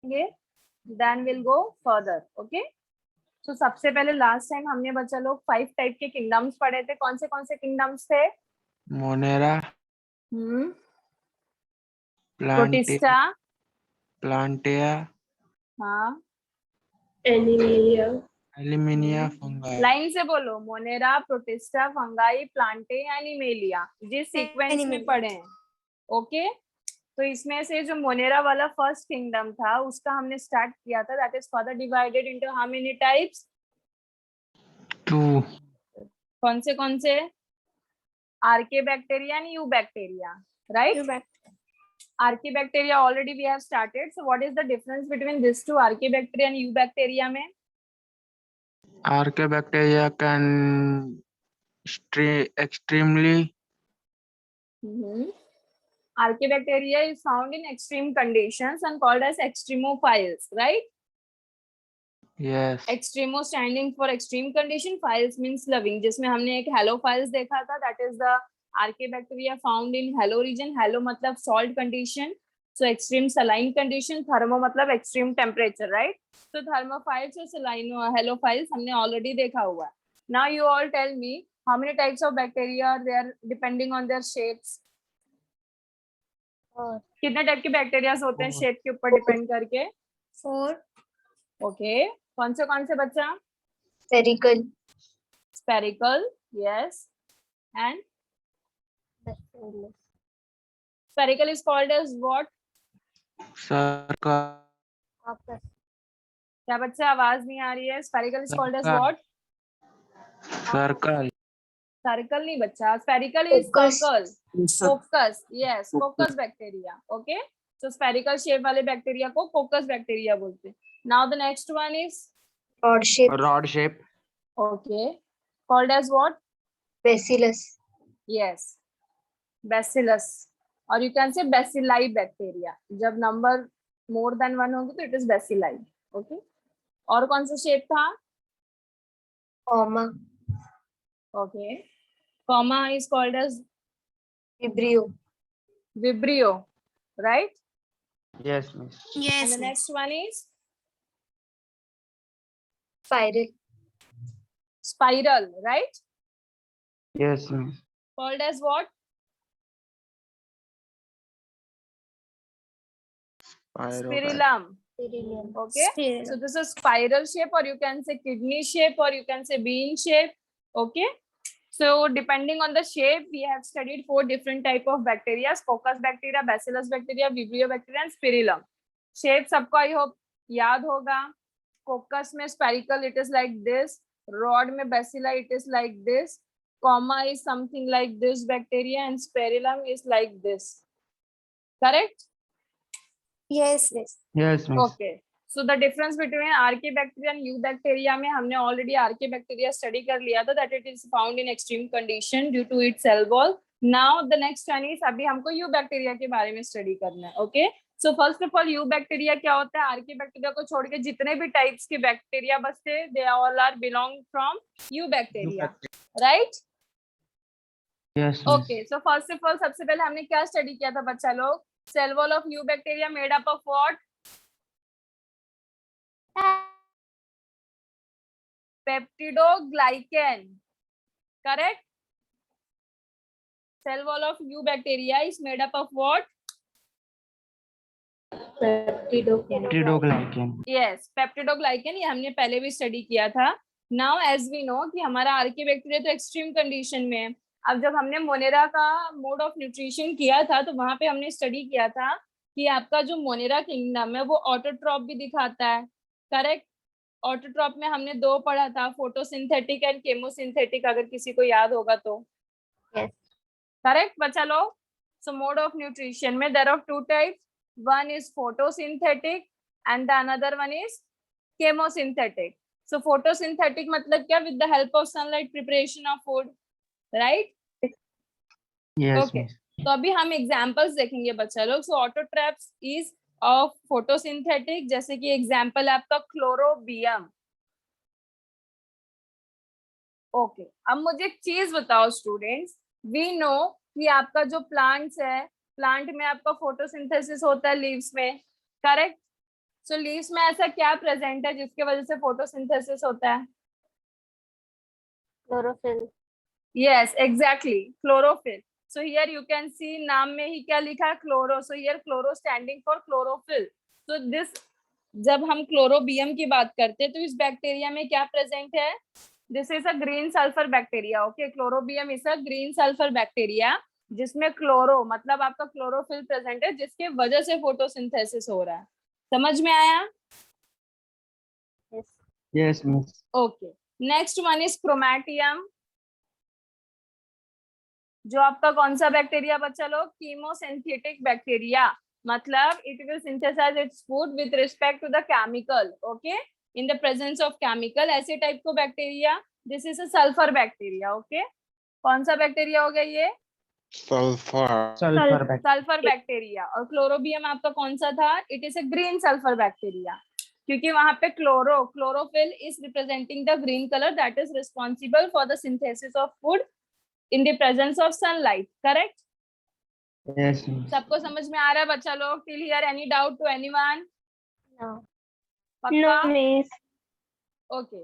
Then will go further. Okay, तो सबसे पहले लास्ट टाइम हमने बच्चा लोग 5 टाइप के किंगडम्स पढ़े थे। कौन से किंगडम्स थे? मोनेरा, प्रोटिस्टा, प्लांटिया, हाँ, एनिमिलिया, एल्यूमिनिया, फंगाई। लाइन से बोलो। Monera, protista, fungi, Plantae, animalia, जिस सीक्वेंस में पढ़े हैं। ओके, तो इसमें से जो मोनेरा वाला फर्स्ट किंगडम था उसका हमने स्टार्ट किया था। That is further divided into how many types? 2। कौन से? Archaebacteria and eubacteria, right? Archaebacteria already we have started. So what is the difference between this two, Archaebacteria and Eubacteria में? Archaebacteria can extremely. Archaebacteria is found in extreme conditions and called as extremophiles, right? Yes. Extremo standing for extreme condition, philes means loving, जिसमें हमने एक halophiles देखा था. That is the Archaebacteria found in halo region. Halo मतलब salt condition. So extreme saline condition. Thermo मतलब extreme temperature, right? So thermophiles और saline halophiles हमने already देखा हुआ. Now you all tell me how many types of bacteria are there depending on their shapes. कितने type के bacteria होते हैं shape के ऊपर डिपेंड करके? 4. ओके, कौन से बच्चा? Spherical, Spherical, yes, and spherical is called as what? Circle. क्या बच्चा आवाज नहीं आ रही है? Spherical is called as what? Circle. Circle नहीं बच्चा, spherical is circle. Coccus, yes, coccus bacteria. Okay, so spherical shape वाले बैक्टीरिया को coccus बैक्टीरिया बोलते हैं. Now the next one is rod shape, okay, called as what? Bacillus, yes, Bacillus, or you can say bacilli bacteria. जब number more than 1 होगी तो it is bacilli. Okay, और कौन सा शेप था? comma, okay, comma is called as Vibrio, right? Yes, miss. And the next one is spiral, right? Yes, miss. Called as what? Spirillum. Okay, so this is spiral shape, or you can say kidney shape, or you can say bean shape. Okay, so depending on the shape, we have studied 4 different type of bacteria: Coccus bacteria, Bacillus bacteria, Vibrio bacteria, and Spirillum. Shape सबको I hope याद होगा. Coccus में spherical, it is like this. Rod में bacilli, it is like this. Comma is something like this bacteria, and Spirillum is like this. Correct? Yes. Yes, miss. Okay. So the difference between Archaebacteria and Eubacteria में हमने already Archaebacteria study कर लिया था, that it is found in extreme condition due to its cell wall. Now the next one is अभी हमको Eubacteria के बारे में study करना है. Okay. So first of all, Eubacteria क्या होता है? Archaebacteria को छोड़ के जितने भी types के बैक्टीरिया बचते हैं, they all are belong from Eubacteria, right? Yes, miss. Okay. So first of all, सबसे पहले हमने क्या study किया था बच्चा लोग? Cell wall of Eubacteria made up of what? Peptidoglycan. Correct? Cell wall of Eubacteria is made up of what? Peptidoglycan. Yes, peptidoglycan. ये हमने पहले भी स्टडी किया था. Now as we know कि हमारा आर्कीबैक्टीरिया तो एक्सट्रीम कंडीशन में है. अब जब हमने मोनेरा का मोड ऑफ न्यूट्रिशन किया था तो वहां पे हमने स्टडी किया था कि आपका जो मोनेरा किंगडम है वो ऑटोट्रॉप भी दिखाता है. करेक्ट? ऑटोट्रॉप में हमने 2 पढ़ा था, फोटोसिंथेटिक एंड केमोसिंथेटिक, अगर किसी को याद होगा तो. करेक्ट बच्चा लोग? सो मोड ऑफ न्यूट्रिशन में there are 2 types. One is photosynthetic and the another one is chemosynthetic. So photosynthetic मतलब क्या? With the help of sunlight preparation of food, right? Yes, okay. miss. तो अभी हम examples देखेंगे बच्चा लोग. सो ऑटोट्रैप्स is of photosynthetic, जैसे कि एग्जांपल है आपका क्लोरोबियम. ओके, अब मुझे एक चीज बताओ स्टूडेंट्स. वी नो कि आपका जो प्लांट्स है, प्लांट में आपका फोटोसिंथेसिस होता है लीव्स में. करेक्ट? सो लीव्स में ऐसा क्या प्रेजेंट है जिसके वजह से फोटोसिंथेसिस होता है? Chlorophyll. Yes, exactly. Chlorophyll. So here you can see नाम में ही क्या लिखा है? Chloro. So here chloro standing for chlorophyll. So this जब हम क्लोरोबियम की बात करते हैं तो इस बैक्टीरिया में क्या प्रेजेंट है? This is a green sulphur bacteria. Okay, chlorobium is a green sulphur bacteria जिसमें क्लोरो मतलब आपका क्लोरोफिल प्रेजेंट है जिसके वजह से फोटोसिंथेसिस हो रहा है. समझ में आया? Yes. Yes, miss. Okay. Next one is chromatium. जो आपका कौन सा बैक्टीरिया बच्चा लोग? Chemosynthetic bacteria. मतलब it will synthesise its food with respect to the chemical. Okay, in the presence of chemical. ऐसे टाइप को bacteria. This is a sulphur bacteria. Okay, कौन सा बैक्टीरिया हो गया ये? Sulfur back. Sulphur bacteria. और chlorobium आपका कौन सा था? It is a green sulphur bacteria क्योंकि वहां पे chlorophyll is representing the green colour that is responsible for the synthesis of food in the presence of sunlight. Correct? Yes, miss. सबको समझ में आ रहा है बच्चा लोग? till here any doubt to anyone? No. पक्का? Miss. Okay,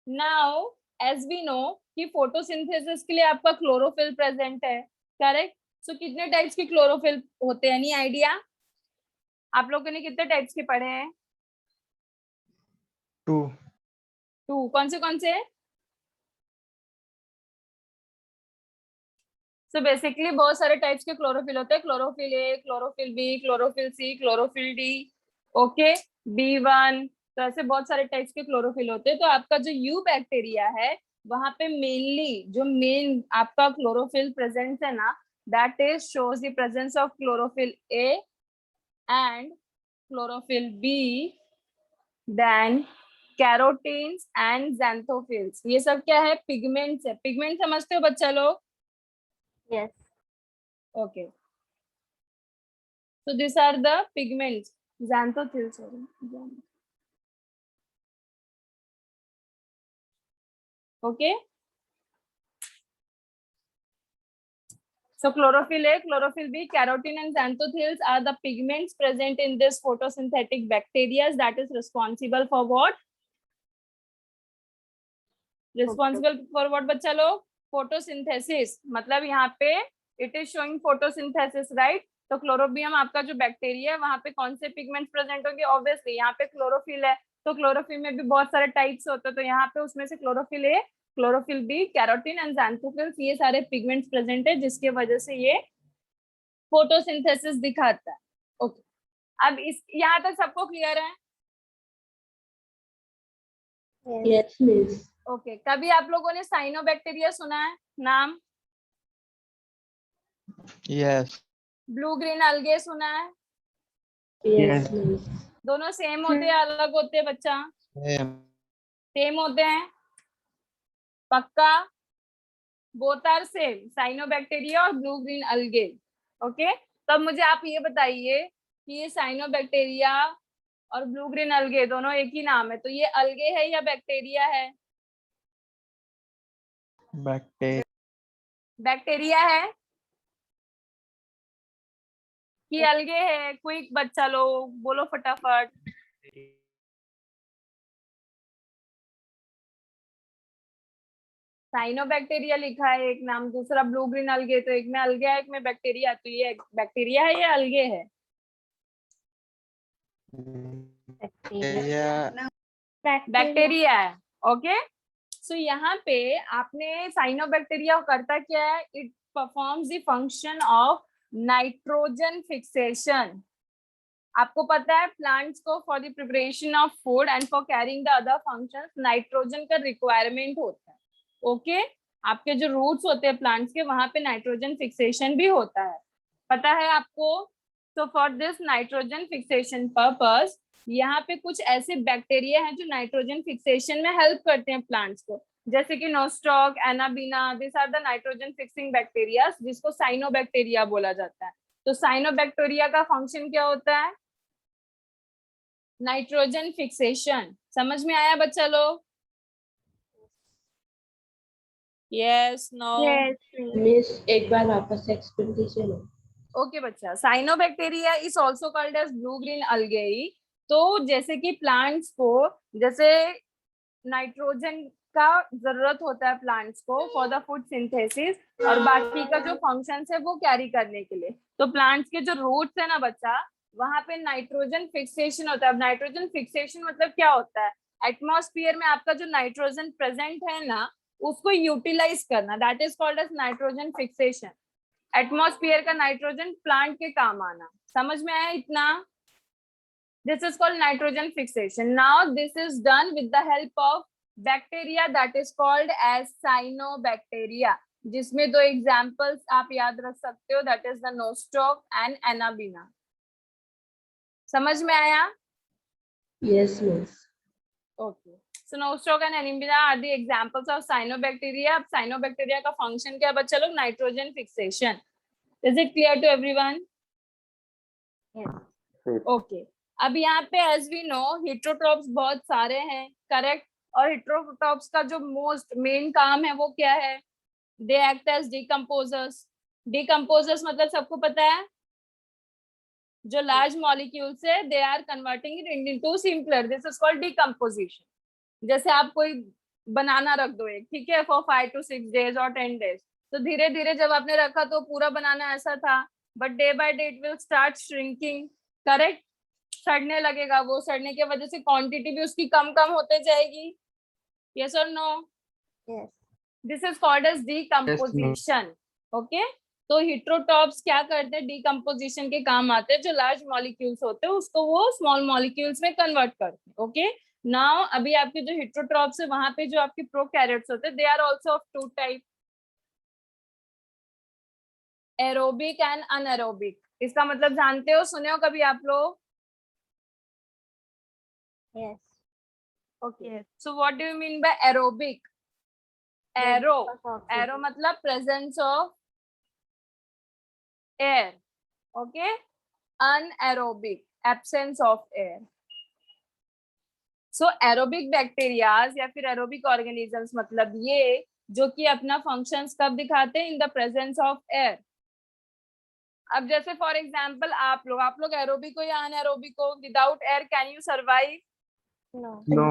now as we know कि photosynthesis के लिए आपका क्लोरोफिल प्रेजेंट है. करेक्ट? सो कितने टाइप्स के क्लोरोफिल होते हैं? Any idea? आप लोगों ने कितने टाइप्स के पढ़े हैं? 2. 2. कौन से? सो बेसिकली बहुत सारे टाइप्स के क्लोरोफिल होते हैं. क्लोरोफिल ए, chlorophyll B, chlorophyll C, chlorophyll D. Okay, B1. तो ऐसे बहुत सारे टाइप्स के क्लोरोफिल होते हैं. तो आपका जो यू बैक्टीरिया है वहां पे मेनली जो मेन आपका क्लोरोफिल प्रेजेंस है ना, that is shows the presence of chlorophyll A and chlorophyll B, then carotenes and xanthophylls. ये सब क्या है? पिगमेंट्स है. पिगमेंट समझते हो बच्चा लोग? Yes. Okay. So these are the pigments. Xanthophylls. Sorry. Okay. So chlorophyll A, chlorophyll B, carotene and xanthophylls are the pigments present in this photosynthetic bacteria that is responsible for what? Responsible for what बच्चा लोग? Photosynthesis. मतलब यहाँ पे it is showing photosynthesis, right? तो Chlorobium आपका जो bacteria है वहां पे कौन से पिगमेंट्स प्रेजेंट होंगे? ऑब्वियसली यहाँ पे क्लोरोफिल है तो क्लोरोफिल में भी बहुत सारे टाइप्स होते हैं. तो यहाँ पे उसमें से chlorophyll A, chlorophyll B, carotene and xanthophylls ये सारे पिगमेंट्स प्रेजेंट है जिसके वजह से ये फोटोसिंथेसिस दिखाता है. ओके, अब इस यहाँ तक सबको क्लियर है? Yes. Miss. ओके, कभी आप लोगों ने साइनोबैक्टीरिया सुना है नाम? Yes. ब्लू ग्रीन अलगे सुना है? Yes. दोनों सेम होते हैं अलग होते हैं बच्चा? सेम होते हैं. पक्का? बोथ आर सेम, साइनोबैक्टीरिया और ब्लू ग्रीन अलगे. ओके, तब मुझे आप ये बताइए कि ये साइनोबैक्टीरिया और ब्लू ग्रीन अलगे दोनों एक ही नाम है, तो ये अलगे है या बैक्टीरिया है? बैक्टीरिया है कि अलगे है? क्विक बच्चा लोग बोलो फटाफट. साइनोबैक्टीरिया लिखा है एक नाम, दूसरा ब्लू ग्रीन अलगे, तो एक में अलगे है एक में बैक्टीरिया. तो ये बैक्टीरिया है या अलगे है? बैक्टीरिया है. ओके, सो यहाँ पे आपने साइनोबैक्टीरिया करता क्या है? It performs the function of nitrogen fixation. आपको पता है प्लांट्स को for the preparation of food and for carrying the other functions nitrogen का रिक्वायरमेंट होता है. ओके, आपके जो रूट्स होते हैं प्लांट्स के वहां पे नाइट्रोजन फिक्सेशन भी होता है, पता है आपको? तो for this nitrogen fixation purpose यहाँ पे कुछ ऐसे बैक्टीरिया हैं जो नाइट्रोजन फिक्सेशन में हेल्प करते हैं प्लांट्स को, जैसे कि Nostoc, Anabaena. This are the nitrogen fixing bacteria जिसको साइनोबैक्टीरिया बोला जाता है. तो साइनोबैक्टीरिया का फंक्शन क्या होता है? Nitrogen fixation. समझ में आया बच्चा लोग? Yes, no? Yes. मिस एक बार वापस से एक्सप्लेन कीजिए ना. ओके बच्चा, cyanobacteria is also called as blue green algae तो जैसे कि प्लांट्स को जैसे नाइट्रोजन का जरूरत होता है प्लांट्स को फॉर द फूड सिंथेसिस, और बाकी का जो फंक्शंस है वो कैरी करने के लिए, तो प्लांट्स के जो रूट्स है ना बच्चा, वहां पे नाइट्रोजन फिक्सेशन होता है। अब नाइट्रोजन फिक्सेशन मतलब क्या होता है, एटमॉस्फेयर में आपका जो नाइट्रोजन प्रेजेंट है ना उसको यूटिलाइज करना, that is called as nitrogen fixation. Atmosphere का नाइट्रोजन प्लांट के काम आना, समझ में आया इतना? This is called nitrogen fixation. Now this is done with the help of bacteria that is called as cyanobacteria, जिसमें दो examples आप याद रख सकते हो, that is the nostoc and anabina. समझ में आया? Yes, miss. Okay. So nostoc and anabina are the examples of cyanobacteria. अब cyanobacteria का function क्या बच्चा लोग? Nitrogen fixation. Is it clear to everyone? Yes. Okay. अब यहाँ पे एज वी नो हिट्रोट्रॉप्स बहुत सारे हैं, करेक्ट? और हिट्रोट्रॉप्स का जो मोस्ट मेन काम है वो क्या है? They act as decomposers. Decomposers मतलब सबको पता है, जो लार्ज मॉलिक्यूल्स है they are converting it into simpler, this is called decomposition. जैसे आप कोई बनाना रख दो एक, ठीक है, फॉर 5 to 6 days और 10 days, तो धीरे धीरे जब आपने रखा तो पूरा बनाना ऐसा था, but day by day it will start shrinking, correct? सड़ने लगेगा, वो सड़ने की वजह से क्वांटिटी भी उसकी कम कम होते जाएगी, यस और no? Yes. This is called as decomposition. Okay, तो हिट्रोटॉप्स क्या करते हैं? डिकम्पोजिशन के काम आते हैं, जो लार्ज मॉलिक्यूल्स होते हैं उसको वो स्मॉल मॉलिक्यूल्स में कन्वर्ट करते हैं। ओके, नाउ अभी आपके जो हिट्रोट्रॉप्स है वहां पे जो आपके प्रोकैरियोट्स होते हैं they are also of two type, aerobic and anaerobic. इसका मतलब जानते हो, सुने हो कभी आप लोग? Yes. Okay. So what do you mean by aerobic? Aero. Aero मतलब presence of air. Okay. Anaerobic, absence of air. So aerobic bacteria या फिर aerobic organisms मतलब ये जो कि अपना functions कब दिखाते हैं? In the presence of air. अब जैसे फॉर एग्जाम्पल आप लोग एरोबिक हो या अनएरोबिक हो, without air can you survive? No. No.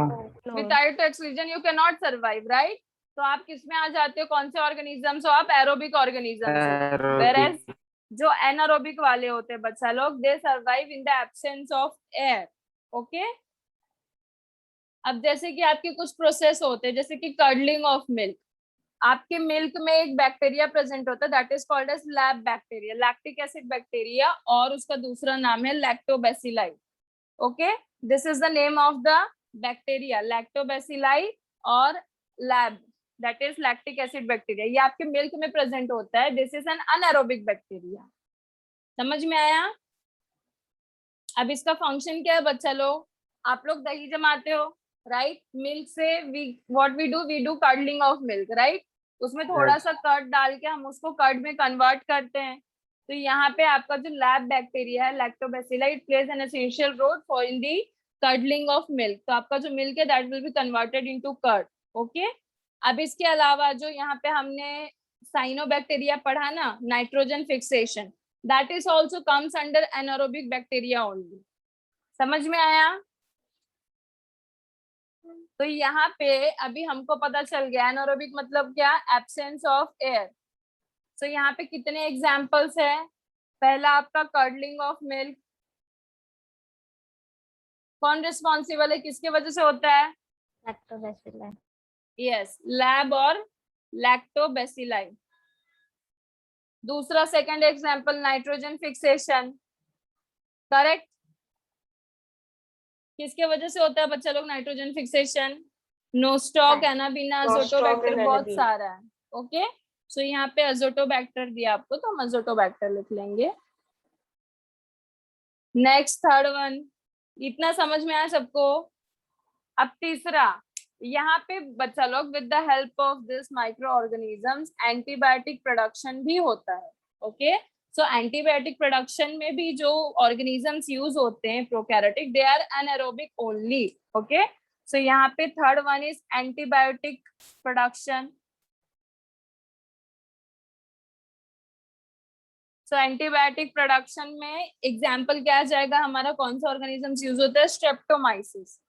Without oxygen you can not survive, right? तो आप किस में आ जाते हो, कौन से ऑर्गेनिजम्स हो आप? एरोबिक ऑर्गेनिजम्स हो। वेयरएज जो एनारोबिक वाले होते हैं बच्चा लोग, दे survive in the absence of air. Okay, अब जैसे कि आपके कुछ प्रोसेस होते हैं, जैसे कि कर्डलिंग ऑफ मिल्क, आपके मिल्क में एक बैक्टीरिया प्रेजेंट होता है that is called as LAB bacteria, lactic acid bacteria, और उसका दूसरा नाम है lactobacilli. Okay, this is the name of the bacteria, lactobacilli और LAB, that is lactic acid bacteria. ये आपके मिल्क में प्रेजेंट होता है, this is an anaerobic bacteria. समझ में आया? अब इसका फंक्शन क्या है बच्चा लोग? आप लोग दही जमाते हो, राइट? मिल्क से what we do curdling of milk, right? उसमें थोड़ा सा कर्ड डाल के हम उसको कर्ड में कन्वर्ट करते हैं। तो यहाँ पे आपका जो लैब बैक्टीरिया है lactobacilli, it plays an essential role for in the curdling of milk. तो आपका जो मिल्क है that will be converted into curd. Okay, अब इसके अलावा जो यहाँ पे हमने साइनोबैक्टीरिया पढ़ा ना, nitrogen fixation, that is also comes under anaerobic bacteria only. समझ में आया? तो यहाँ पे अभी हमको पता चल गया एनारोबिक मतलब क्या, एब्सेंस ऑफ एयर। सो यहाँ पे कितने एग्जाम्पल्स है? पहला आपका कर्डलिंग ऑफ मिल्क, कौन रिस्पॉन्सिबल है, किसके वजह से होता है? Lactobacilli. यस, लैब और लैक्टोबैसिलाई। दूसरा second example nitrogen fixation, correct? किसके वजह से होता है बच्चा लोग nitrogen fixation? Nostoc, anabaena, Azotobacter, बहुत सारा है। ओके, सो यहाँ पे अजोटोबैक्टर दिया आपको तो हम अजोटोबैक्टर लिख लेंगे। नेक्स्ट थर्ड वन, इतना समझ में आया सबको? अब तीसरा, यहाँ पे बच्चा लोग with the help of this micro organisms antibiotic production भी होता है। ओके, सो एंटीबायोटिक प्रोडक्शन में भी जो ऑर्गेनिजम्स यूज होते हैं prokaryotic, they are anaerobic only. Okay, so यहाँ पे third one is antibiotic production. सो एंटीबायोटिक प्रोडक्शन में एग्जाम्पल क्या आ जाएगा हमारा, कौन सा ऑर्गेनिजम्स यूज होता है, स्ट्रेप्टोमाइसिस।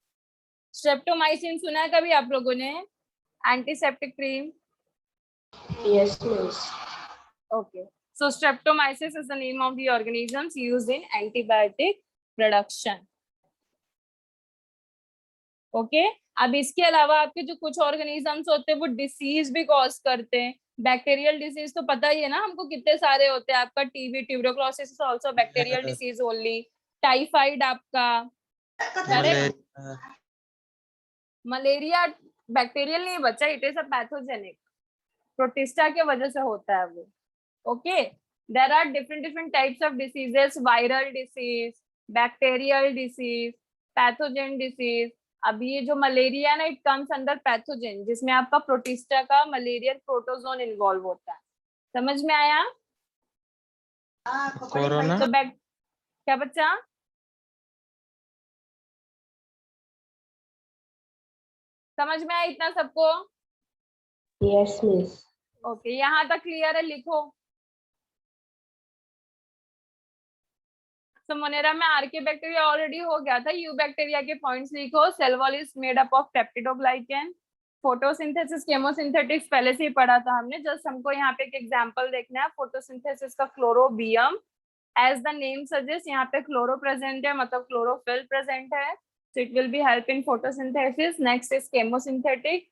स्ट्रेप्टोमाइसिन सुना है कभी आप लोगों ने, antiseptic cream? Yes, miss. Okay. So streptomyces is the name of the organisms used in antibiotic production. Okay. अब इसके अलावा आपके जो कुछ ऑर्गेनिजम्स होते हैं वो डिसीज भी कॉज करते हैं। बैक्टीरियल डिसीज तो पता ही है ना हमको कितने सारे होते हैं, आपका TB, tuberculosis is also bacterial disease only. Typhoid आपका, करेक्ट। मलेरिया बैक्टीरियल नहीं बच्चा, it is a pathogenic, protista के वजह से होता है वो। Okay, there are different types of diseases, viral disease, bacterial disease, pathogen disease. अब ये जो मलेरिया ना, इट कम्स अंडर पैथोजेन, जिसमें आपका प्रोटिस्टा का मलेरियल प्रोटोजोन इन्वॉल्व होता है। समझ में आया? कोरोना। तो क्या बच्चा? समझ में आया इतना सबको? Yes, miss. ओके, यहाँ तक क्लियर है? लिखो। तो मोनेरा में आर्के बैक्टीरिया ऑलरेडी हो गया था। यू बैक्टीरिया के पॉइंट्स लिखो। Cell wall is made up of peptidoglycan. Photosynthesis, chemosynthetics पहले से ही पढ़ा था हमने, जस्ट हमको यहाँ पे एक एग्जांपल देखना है। फोटोसिंथेसिस का Chlorobium, as the name suggest, यहाँ पे क्लोरो प्रेजेंट है, मतलब क्लोरोफिल प्रेजेंट है, so it will be help in photosynthesis. Next is chemosynthetic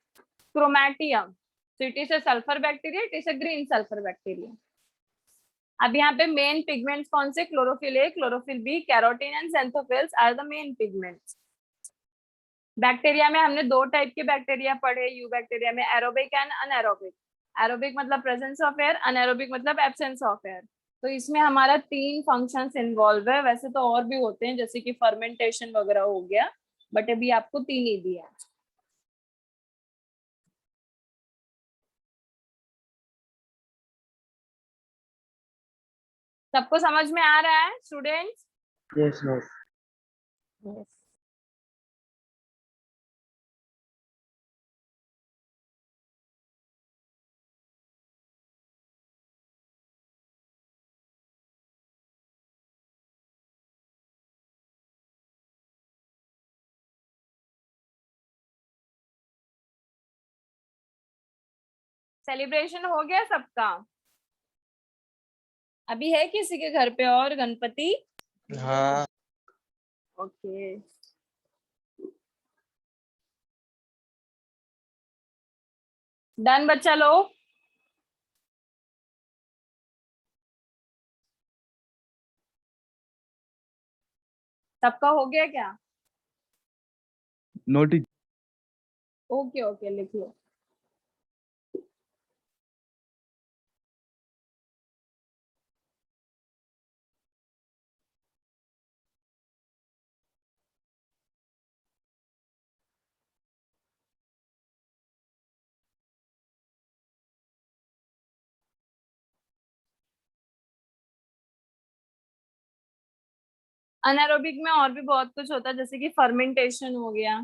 chromatium, so it is a sulfur bacteria, it is a green sulfur bacteria. अब यहाँ पे main pigments कौन से, chlorophyll A, chlorophyll B, carotene and xanthophyls are the main pigments. Bacteria में हमने दो type के bacteria पढ़े यू बैक्टीरिया में, एरोबिक एंड अनएरोबिक। एरोबिक मतलब प्रेजेंस ऑफ एयर, अनएरोबिक मतलब एब्सेंस ऑफ एयर। तो इसमें हमारा 3 फंक्शंस इन्वॉल्व है, वैसे तो और भी होते हैं जैसे कि फर्मेंटेशन वगैरह हो गया, बट अभी आपको 3 ही दिया है। सबको समझ में आ रहा है students? Yes, miss. Yes. Celebration हो गया सबका? अभी है किसी के घर पे और गणपति? हाँ। ओके, डन बच्चा लोग? सबका हो गया क्या? नोटिस। ओके ओके, लिख लो। अनारोबिक में और भी बहुत कुछ होता है, जैसे कि फर्मेंटेशन हो गया।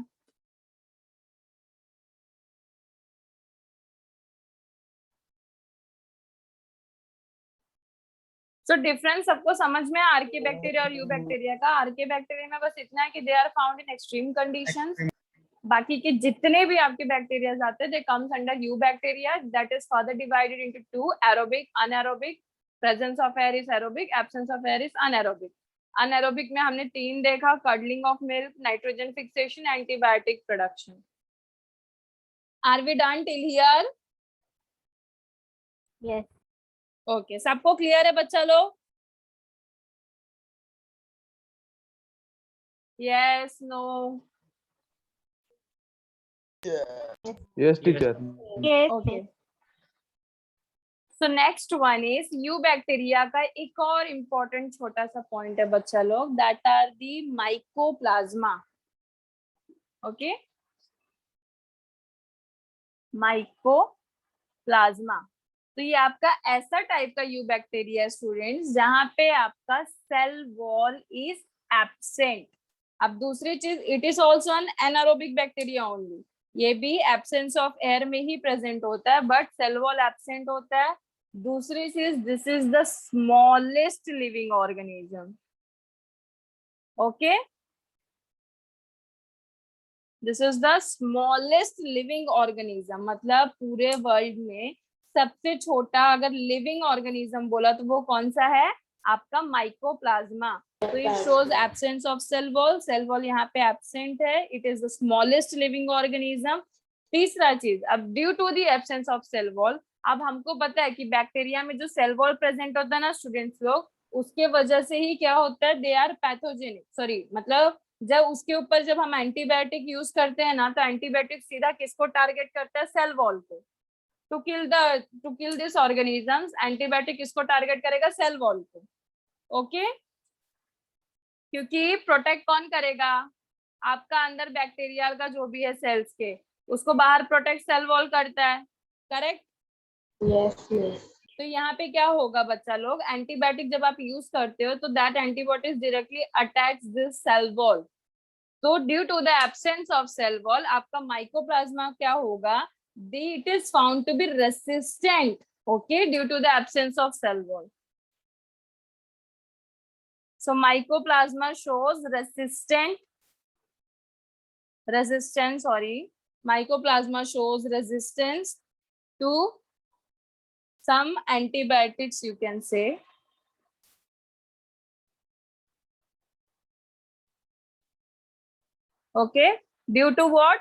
सो डिफरेंस सबको समझ में, आर्के बैक्टीरिया और यू बैक्टीरिया का। आर्के बैक्टीरिया में बस इतना है कि they are found in extreme conditions. बाकी के जितने भी आपके बैक्टीरिया आते हैं they comes under eubacteria, that is further divided into 2, aerobic, anaerobic. Presence of air is aerobic, absence of air is anaerobic. Anaerobic में हमने 3 देखा, curdling of milk, nitrogen fixation, antibiotic production. Are we done till here? Yes. Okay, सबको clear है बच्चा लोग? Yes, no? Yes, teacher. Yes. Okay, so next one is eubacteria का एक और इम्पोर्टेंट छोटा सा पॉइंट है बच्चा लोग, that are the mycoplasma. Okay, mycoplasma. तो ये आपका ऐसा टाइप का यू बैक्टीरिया स्टूडेंट्स जहां पे आपका सेल वॉल इज एब्सेंट। अब दूसरी चीज, it is also an anaerobic bacteria only, ये भी एब्सेंस ऑफ एयर में ही प्रेजेंट होता है, बट सेल वॉल एब्सेंट होता है, दूसरी चीज, this is the smallest living organism. Okay, this is the smallest living organism, मतलब पूरे वर्ल्ड में सबसे छोटा अगर लिविंग ऑर्गेनिज्म बोला तो वो कौन सा है? आपका माइकोप्लाज्मा. तो it shows absence of cell wall. Cell wall यहाँ पे एब्सेंट है. It is the smallest living organism. तीसरा चीज, अब due to the absence of cell wall, अब हमको पता है कि बैक्टीरिया में जो सेल वॉल प्रेजेंट होता है ना स्टूडेंट्स लोग, उसके वजह से ही क्या होता है, दे आर पैथोजेनिक. सॉरी, मतलब जब उसके ऊपर जब हम एंटीबायोटिक यूज करते हैं ना, तो एंटीबायोटिक सीधा किसको टारगेट करता है? सेल वॉल को. To kill this organisms, antibiotic किसको टारगेट करेगा? सेल वॉल को. ओके, क्योंकि प्रोटेक्ट कौन करेगा? आपका अंदर बैक्टीरिया का जो भी है सेल्स के, उसको बाहर प्रोटेक्ट सेल वॉल करता है. करेक्ट? Yes, miss. तो यहाँ पे क्या होगा बच्चा लोग, एंटीबायोटिक जब आप यूज करते हो तो that antibiotic directly attacks this cell wall. तो due to the absence of cell wall, आपका माइकोप्लाज्मा क्या होगा? It is found to be resistant. Okay, due to the absence of cell wall. So mycoplasma shows mycoplasma shows resistance to some antibiotics, you can say. Okay, due to what?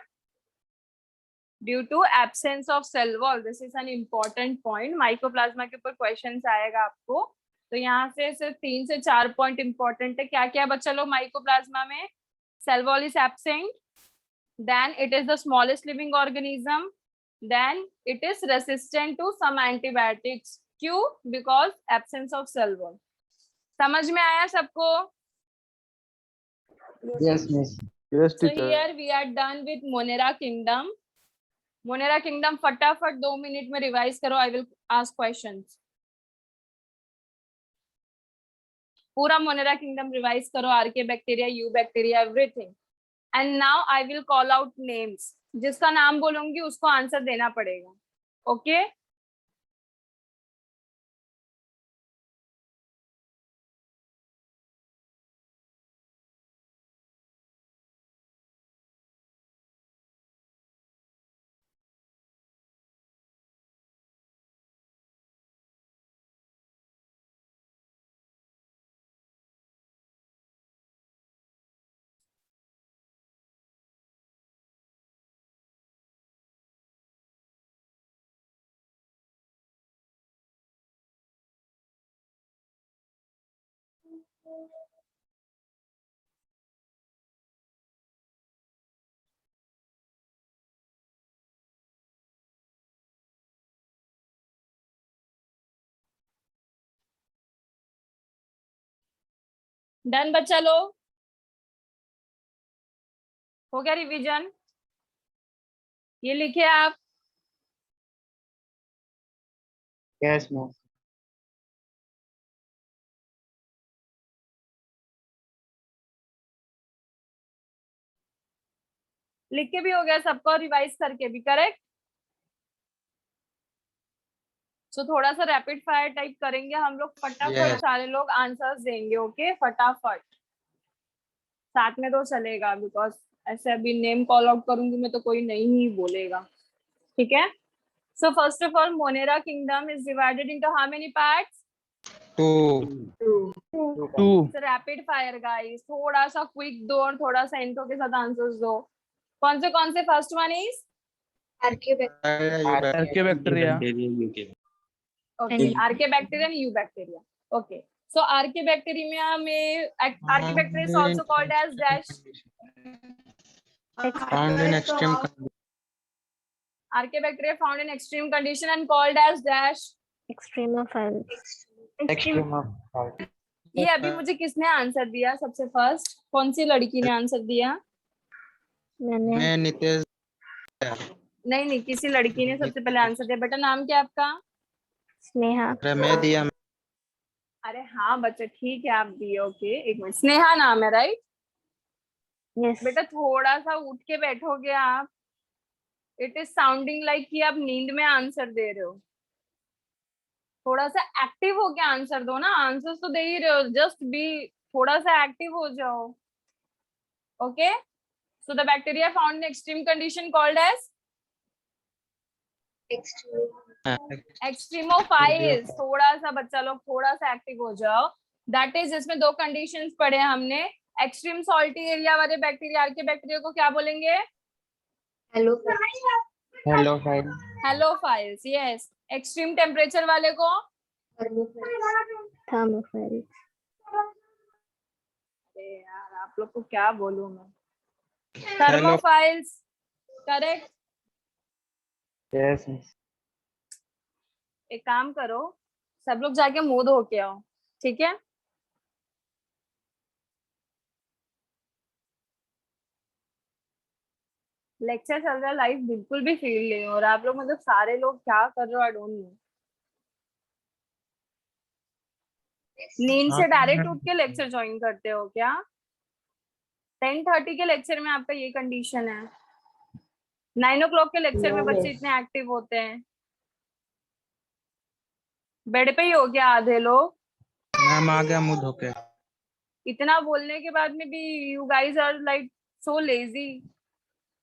Due to absence of cell wall. This is an important point. Mycoplasma के ऊपर questions आएगा आपको. तो यहाँ से सिर्फ 3 से 4 point important है. क्या क्या बच्चा लोग माइकोप्लाज्मा में? Cell wall is absent, then it is the smallest living organism, then it is resistant to some antibiotics. क्यों? Because absence of cell wall. समझ में आया सबको? Yes, miss. Yes, So teacher. here we are done with Monera kingdom. Monera kingdom फटाफट 2 minute में revise करो. I will ask questions. पूरा monera kingdom revise करो. Archaebacteria, eubacteria, everything. And now I will call out names. जिसका नाम बोलूंगी उसको answer देना पड़ेगा. ओके, डन बच्चा लोग? हो गया रिवीजन? ये लिखे आप. Yes, miss. लिख के भी हो गया सबको, रिवाइज करके भी? करेक्ट. सो थोड़ा सा रैपिड फायर टाइप करेंगे हम लोग. फटाफट Yes. सारे लोग आंसर्स देंगे. ओके, फटाफट. साथ में तो चलेगा, बिकॉज ऐसे अभी नेम कॉल आउट करूंगी मैं तो कोई नहीं ही बोलेगा. ठीक है. सो first of all, Monera kingdom is divided into how many parts? 2. It's rapid fire guys. थोड़ा सा क्विक दो और थोड़ा सा इनको के साथ आंसर्स दो. कौन से? First one is Archaebacteria. Okay, archaebacteria and eubacteria. Okay, so archaebacteria में archaebacteria is also called as dash. Found in extreme. Archaebacteria found in extreme condition and called as dash. Extreme of health. Extreme of health. ये अभी मुझे किसने answer दिया सबसे first? कौन सी लड़की ने आंसर दिया? मैंने. मैं नितेश. नहीं, किसी लड़की ने सबसे पहले आंसर दिया. बेटा नाम क्या आपका? स्नेहा. मैं दिया. अरे हाँ बच्चे, ठीक है, आप दिए. ओके, एक मिनट. स्नेहा नाम है, राइट? यस. बेटा थोड़ा सा उठ के बैठोगे आप? इट इज साउंडिंग लाइक कि आप नींद में आंसर दे रहे हो. थोड़ा सा एक्टिव होके आंसर दो ना, आंसर्स तो दे ही रहे हो, जस्ट बी, थोड़ा सा एक्टिव हो जाओ. Okay, so the bacteria found in extreme condition called as extremophiles. थोड़ा सा बच्चा लोग थोड़ा सा एक्टिव हो जाओ. दैट इज, इसमें दो कंडीशंस पढ़े हमने. एक्सट्रीम सॉल्टी एरिया वाले बैक्टीरिया, आर्के बैक्टीरिया को क्या बोलेंगे? Hello halophiles. Yes. Extreme temperature वाले को Thermophile. अरे यार आप लोग को क्या बोलूं मैं. थर्मोफाइल्स. करेक्ट. Yes, miss. एक काम करो, सब लोग जाके मुंह धो के आओ, ठीक है? लेक्चर चल रहा है लाइव, बिल्कुल भी फील नहीं हो रहा. आप लोग मतलब सारे लोग क्या कर रहे हो, आई डोंट नो. नींद से डायरेक्ट उठ के लेक्चर ज्वाइन करते हो क्या? 10:30 के लेक्चर में आपका ये कंडीशन है. 9 o'clock के लेक्चर में बच्चे इतने एक्टिव होते हैं. बेड पे ही हो गया आधे लोग. मैम आ गया मुंह धो के. इतना बोलने के बाद में भी you guys are like so lazy.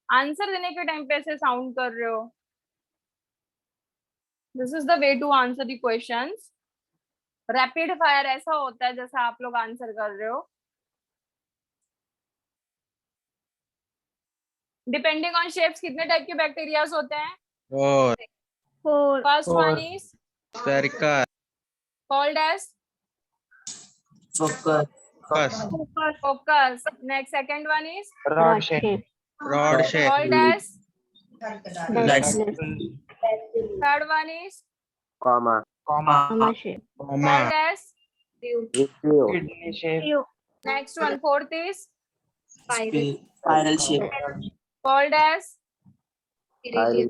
Answer देने के टाइम पे ऐसे साउंड कर रहे हो. This is the way to answer the questions. Rapid fire ऐसा होता है जैसा आप लोग आंसर कर रहे हो. डिपेंडिंग ऑन शेप्स कितने टाइप के बैक्टीरियाज होते हैं? और Four. First one is spherical. Called as Focus. Focus. Next second one is Rod shape. Rod shape. Called as. Bacillus. Third one is Comma shape. Comma. Called as. Kidney shape. Tube. Next one fourth is Spiral shape. called as Spiral.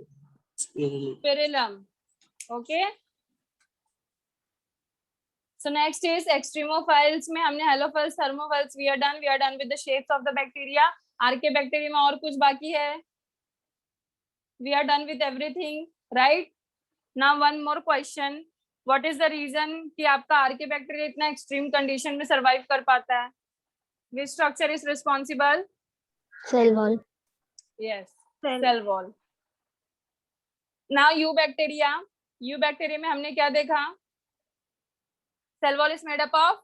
spirillum. Okay. So next is extremophiles में हमने halophiles, thermophiles we are done with the shapes of the bacteria. Archaebacteria में और कुछ बाकी है? We are done with everything, right? Now one more question. What is the reason कि आपका आर्के bacteria इतना एक्सट्रीम कंडीशन में सर्वाइव कर पाता है? Which structure is responsible? Cell wall. Yes, cell wall. Now eubacteria में हमने क्या देखा? Cell wall is made up of?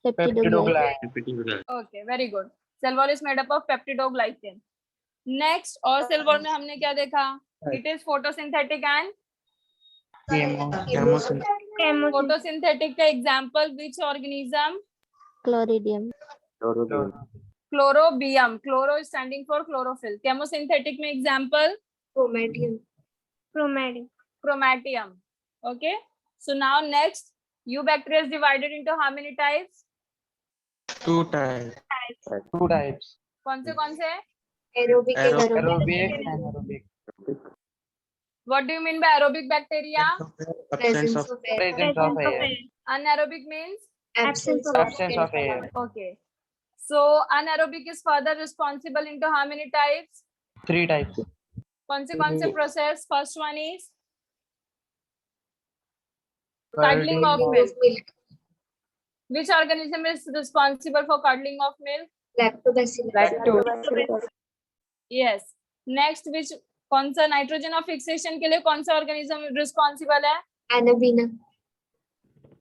Peptidoglycan. Okay, very good. Cell wall is made up of peptidoglycan. Next, और cell wall में हमने क्या देखा? It is photosynthetic and Chemosynthesis. photosynthetic का example which organism? Chloridium. Chlorobium. Chloro is standing for chlorophyll. Chemosynthetic में example? Chromatium. Okay. So now next, eubacteria is divided into how many types? 2 types. कौन से? Aerobic. What do you mean by aerobic bacteria? Absence of Anaerobic means? Absence of air. Okay. So anaerobic is further responsible into how many types? 3 types. कौन से process? First one is curdling of milk. Which organism is responsible for curdling of milk? Lactobacillus. Yes. Next, which कौन सा nitrogen of fixation के लिए कौन सा organism responsible है? Anabina.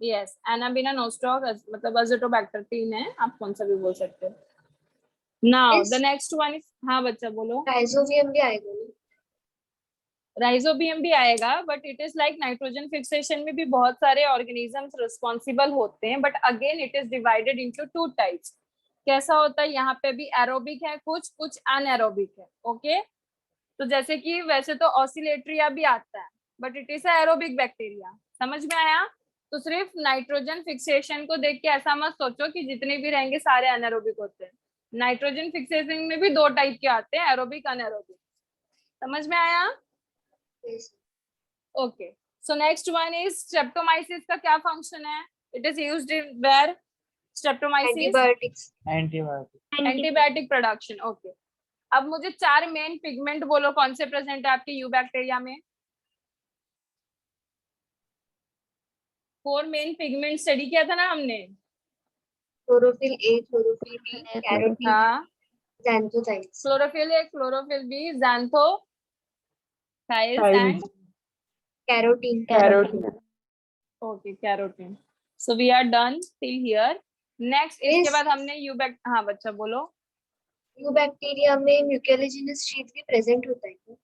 Yes, Anabaena Nostoc, मतलब अज़ोटोबैक्टर 3 है, आप कौन सा भी बोल सकते हो. Now the next one is, हाँ बच्चा बोलो. Rhizobium भी आएगा ना? राइजोबियम भी आएगा, but it is like nitrogen fixation में भी बहुत सारे ऑर्गेनिजम्स रिस्पॉन्सिबल होते हैं, but again it is divided into 2 types. कैसा होता है, यहाँ पे भी एरोबिक है कुछ अनएरोबिक है. ओके, तो जैसे कि वैसे तो ऑसिलेट्रिया भी आता है, but it is aerobic bacteria. समझ में आया? तो सिर्फ नाइट्रोजन फिक्सेशन को देख के ऐसा मत सोचो कि जितने भी रहेंगे सारे अनएरोबिक होते हैं. नाइट्रोजन फिक्सेशन में भी 2 टाइप के आते हैं, एरोबिक अनएरोबिक. समझ में आया? Okay, so next one is streptomyces का क्या फंक्शन है? It is used in where? Streptomyces antibiotic production. Okay, अब मुझे 4 मेन पिगमेंट बोलो कौन से प्रेजेंट है आपके यूबैक्टीरिया में? 4 मेन पिगमेंट स्टडी किया था ना हमने। क्लोरोफिल ए, क्लोरोफिल बी, कैरोटीन, हाँ, xanthosines. Chlorophyll A, chlorophyll b, xanthosines and Carotene. Okay carotene. So we are done till here. Next इसके Yes. बाद हमने हाँ बच्चा बोलो। यूबैक्टीरिया में म्यूकोलैजिनस शीट भी प्रेजेंट होता है क्या?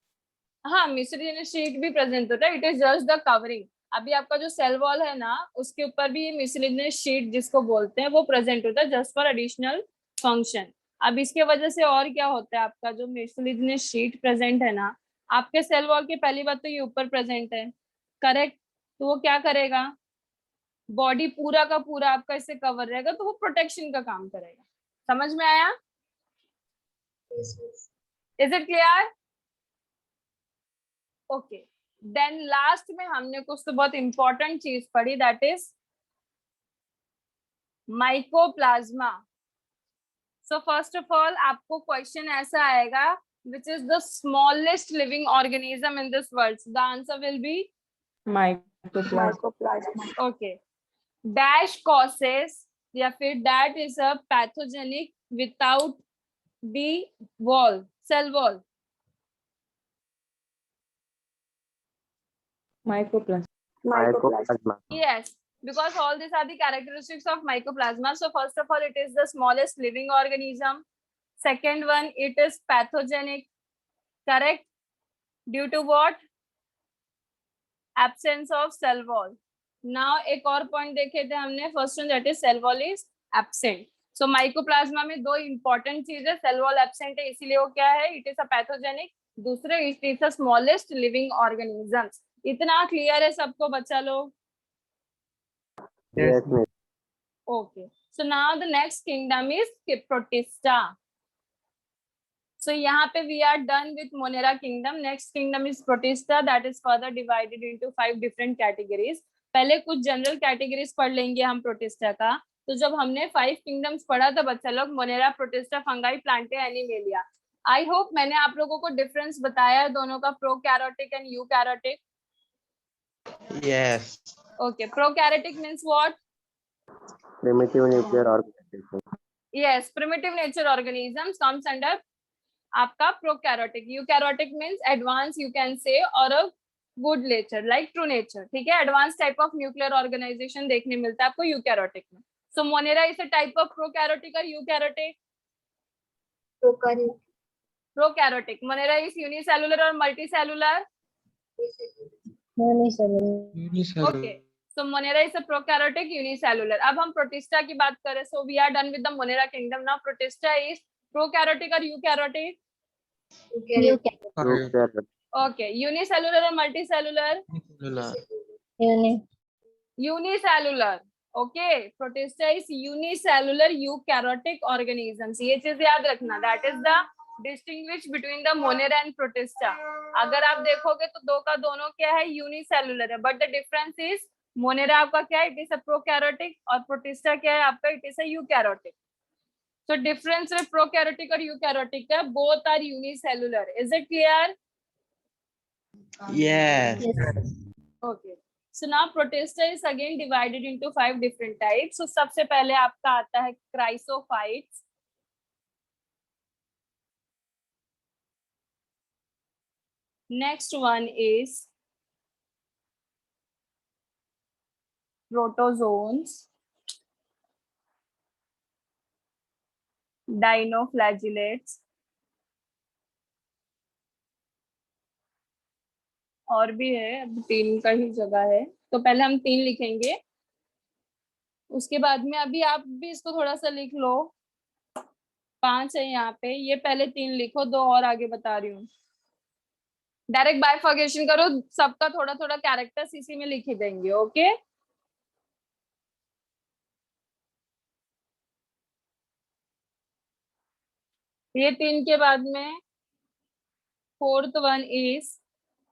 हाँ, म्यूसिलिनस शीट भी प्रेजेंट होता है, it is just the covering. अभी आपका जो सेल वॉल है ना, उसके ऊपर भी ये म्यूसिलिनस शीट जिसको बोलते हैं वो प्रेजेंट होता है, जस्ट फॉर एडिशनल फंक्शन। अब इसके वजह से और क्या होता है, आपका जो म्यूसिलिनस शीट प्रेजेंट है ना आपके सेल वॉल के, पहली बात तो ये ऊपर प्रेजेंट है, करेक्ट। तो वो क्या करेगा, बॉडी पूरा का पूरा आपका इससे कवर रहेगा, तो वो प्रोटेक्शन का काम करेगा। समझ में आया? Yes, yes. Is it clear? Okay, then last में हमने कुछ तो बहुत इंपॉर्टेंट चीज पढ़ी, that is mycoplasma. So first of all आपको क्वेश्चन ऐसा आएगा, which is the smallest living organism in this world? So the answer will be Mycoplasma. okay. Dash causes या फिर that is a pathogenic without the wall, cell wall. Mycoplasma. Yes, because all these are the characteristics of mycoplasma. So first of all, it is the smallest living organism. Second one, it is pathogenic, correct? Due to what? Absence of cell wall. Now एक और point देखे थे हमने, first one that is cell wall is absent. So mycoplasma में दो important चीज है, cell wall absent है इसीलिए वो क्या है, इट इज अ पैथोजेनिक, दूसरे it is the smallest living organisms. इतना क्लियर है सबको बच्चा लोग? Yes, miss. Okay, so now the next kingdom is Protista. So यहाँ पे we are done with Monera kingdom. Next kingdom is Protista, that is further divided into 5 different categories. पहले कुछ general categories पढ़ लेंगे हम प्रोटिस्टा का। तो जब हमने 5 किंगडम्स पढ़ा था बच्चा लोग, Monera, protista, fungi, Plantae, animalia, I hope मैंने आप लोगों को डिफरेंस बताया है दोनों का, prokaryotic and eukaryotic. Yes. Okay, prokaryotic means what? Primitive nuclear organization. Yes, primitive nature organisms comes under आपका prokaryotic. Eukaryotic means advance, you can say, और a good nature like true nature, ठीक है। Advance type of nuclear organisation देखने मिलता है आपको eukaryotic में। सो monera is a type of prokaryotic और eukaryotic? Prokaryotic. Prokaryotic. Monera is unicellular और multicellular? Okay, so monera is a prokaryotic unicellular. अब हम प्रोटिस्टा की बात करें, so we are done with the monera kingdom. Now protista is prokaryotic और eukaryotic? Eukaryotic. Okay, unicellular और multicellular? Unicellular. Okay, protista is unicellular eukaryotic organisms. ये चीज याद रखना, that is the distinguish between the Monera and protista. अगर आप देखोगे तो दो का दोनों क्या है, यूनिसेलुलर है, but the difference is Monera आपका क्या है, इट इज अ प्रोकैरियोटिक, और प्रोटिस्टा क्या है आपका, it is a eukaryotic. So difference with prokaryotic or eukaryotic है, both are unicellular. Is it clear? Yes. Okay. So now protista is again divided into 5 different types. So सबसे पहले आपका आता है chrysophytes. Next one is protozoans, dinoflagellates, और भी है, अब 3 का ही जगह है, तो पहले हम 3 लिखेंगे, उसके बाद में अभी आप भी इसको थोड़ा सा लिख लो। 5 है यहाँ पे, ये पहले 3 लिखो, 2 और आगे बता रही हूँ। डायरेक्ट बाइफर्केशन करो, सबका थोड़ा थोड़ा कैरेक्टर्स इसी में लिख ही देंगे। ओके, ये 3 के बाद में 4th one is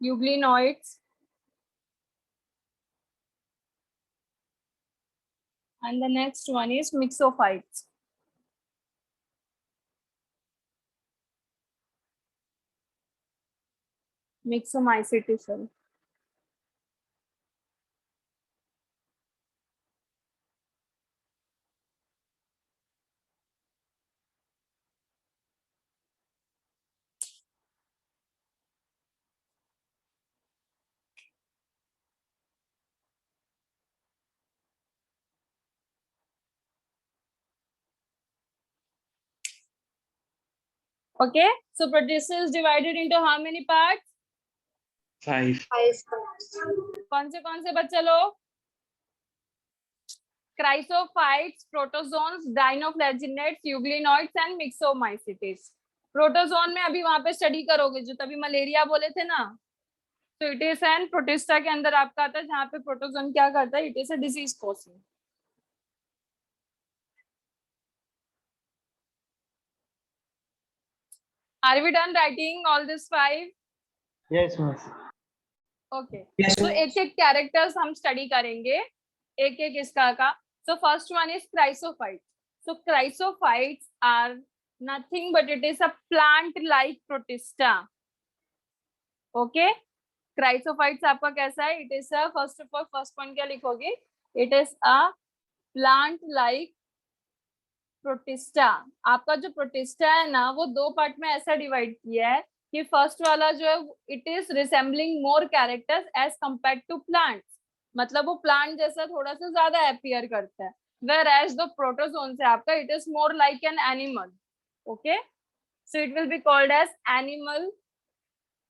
euglenoids, and the next one is myxophytes. Myxomycetes cell. Okay, so protista is divided into how many parts? 5. 5 parts. कौन से बच्चे लोग? Chrysophytes, protozoans, dinoflagellates, euglenoids and myxomycetes. Protozoan में अभी वहां पे स्टडी करोगे जो तभी मलेरिया बोले थे ना, तो इट इज एंड प्रोटिस्टा के अंदर आपका आता है, जहाँ पे प्रोटोजोन क्या करता है, it is a disease causing. Are we done writing all this 5? Yes, miss. Okay. Yes, So एक एक कैरेक्टर्स हम स्टडी करेंगे, एक एक इसका का। So first one is chrysophytes. So chrysophytes are nothing but it is a plant-like protista. Okay. Chrysophytes आपका कैसा है? It is a first of all first point क्या लिखोगे? It is a plant-like protista. आपका जो प्रोटिस्टा है ना वो दो पार्ट में ऐसा डिवाइड किया है कि फर्स्ट वाला जो है it is resembling more characters as compared to plants, मतलब वो प्लांट जैसा थोड़ा सा ज्यादा अपीयर करता है, वेयर एज द प्रोटोजोन से आपका it is more like an animal. Okay, so it will be called as animal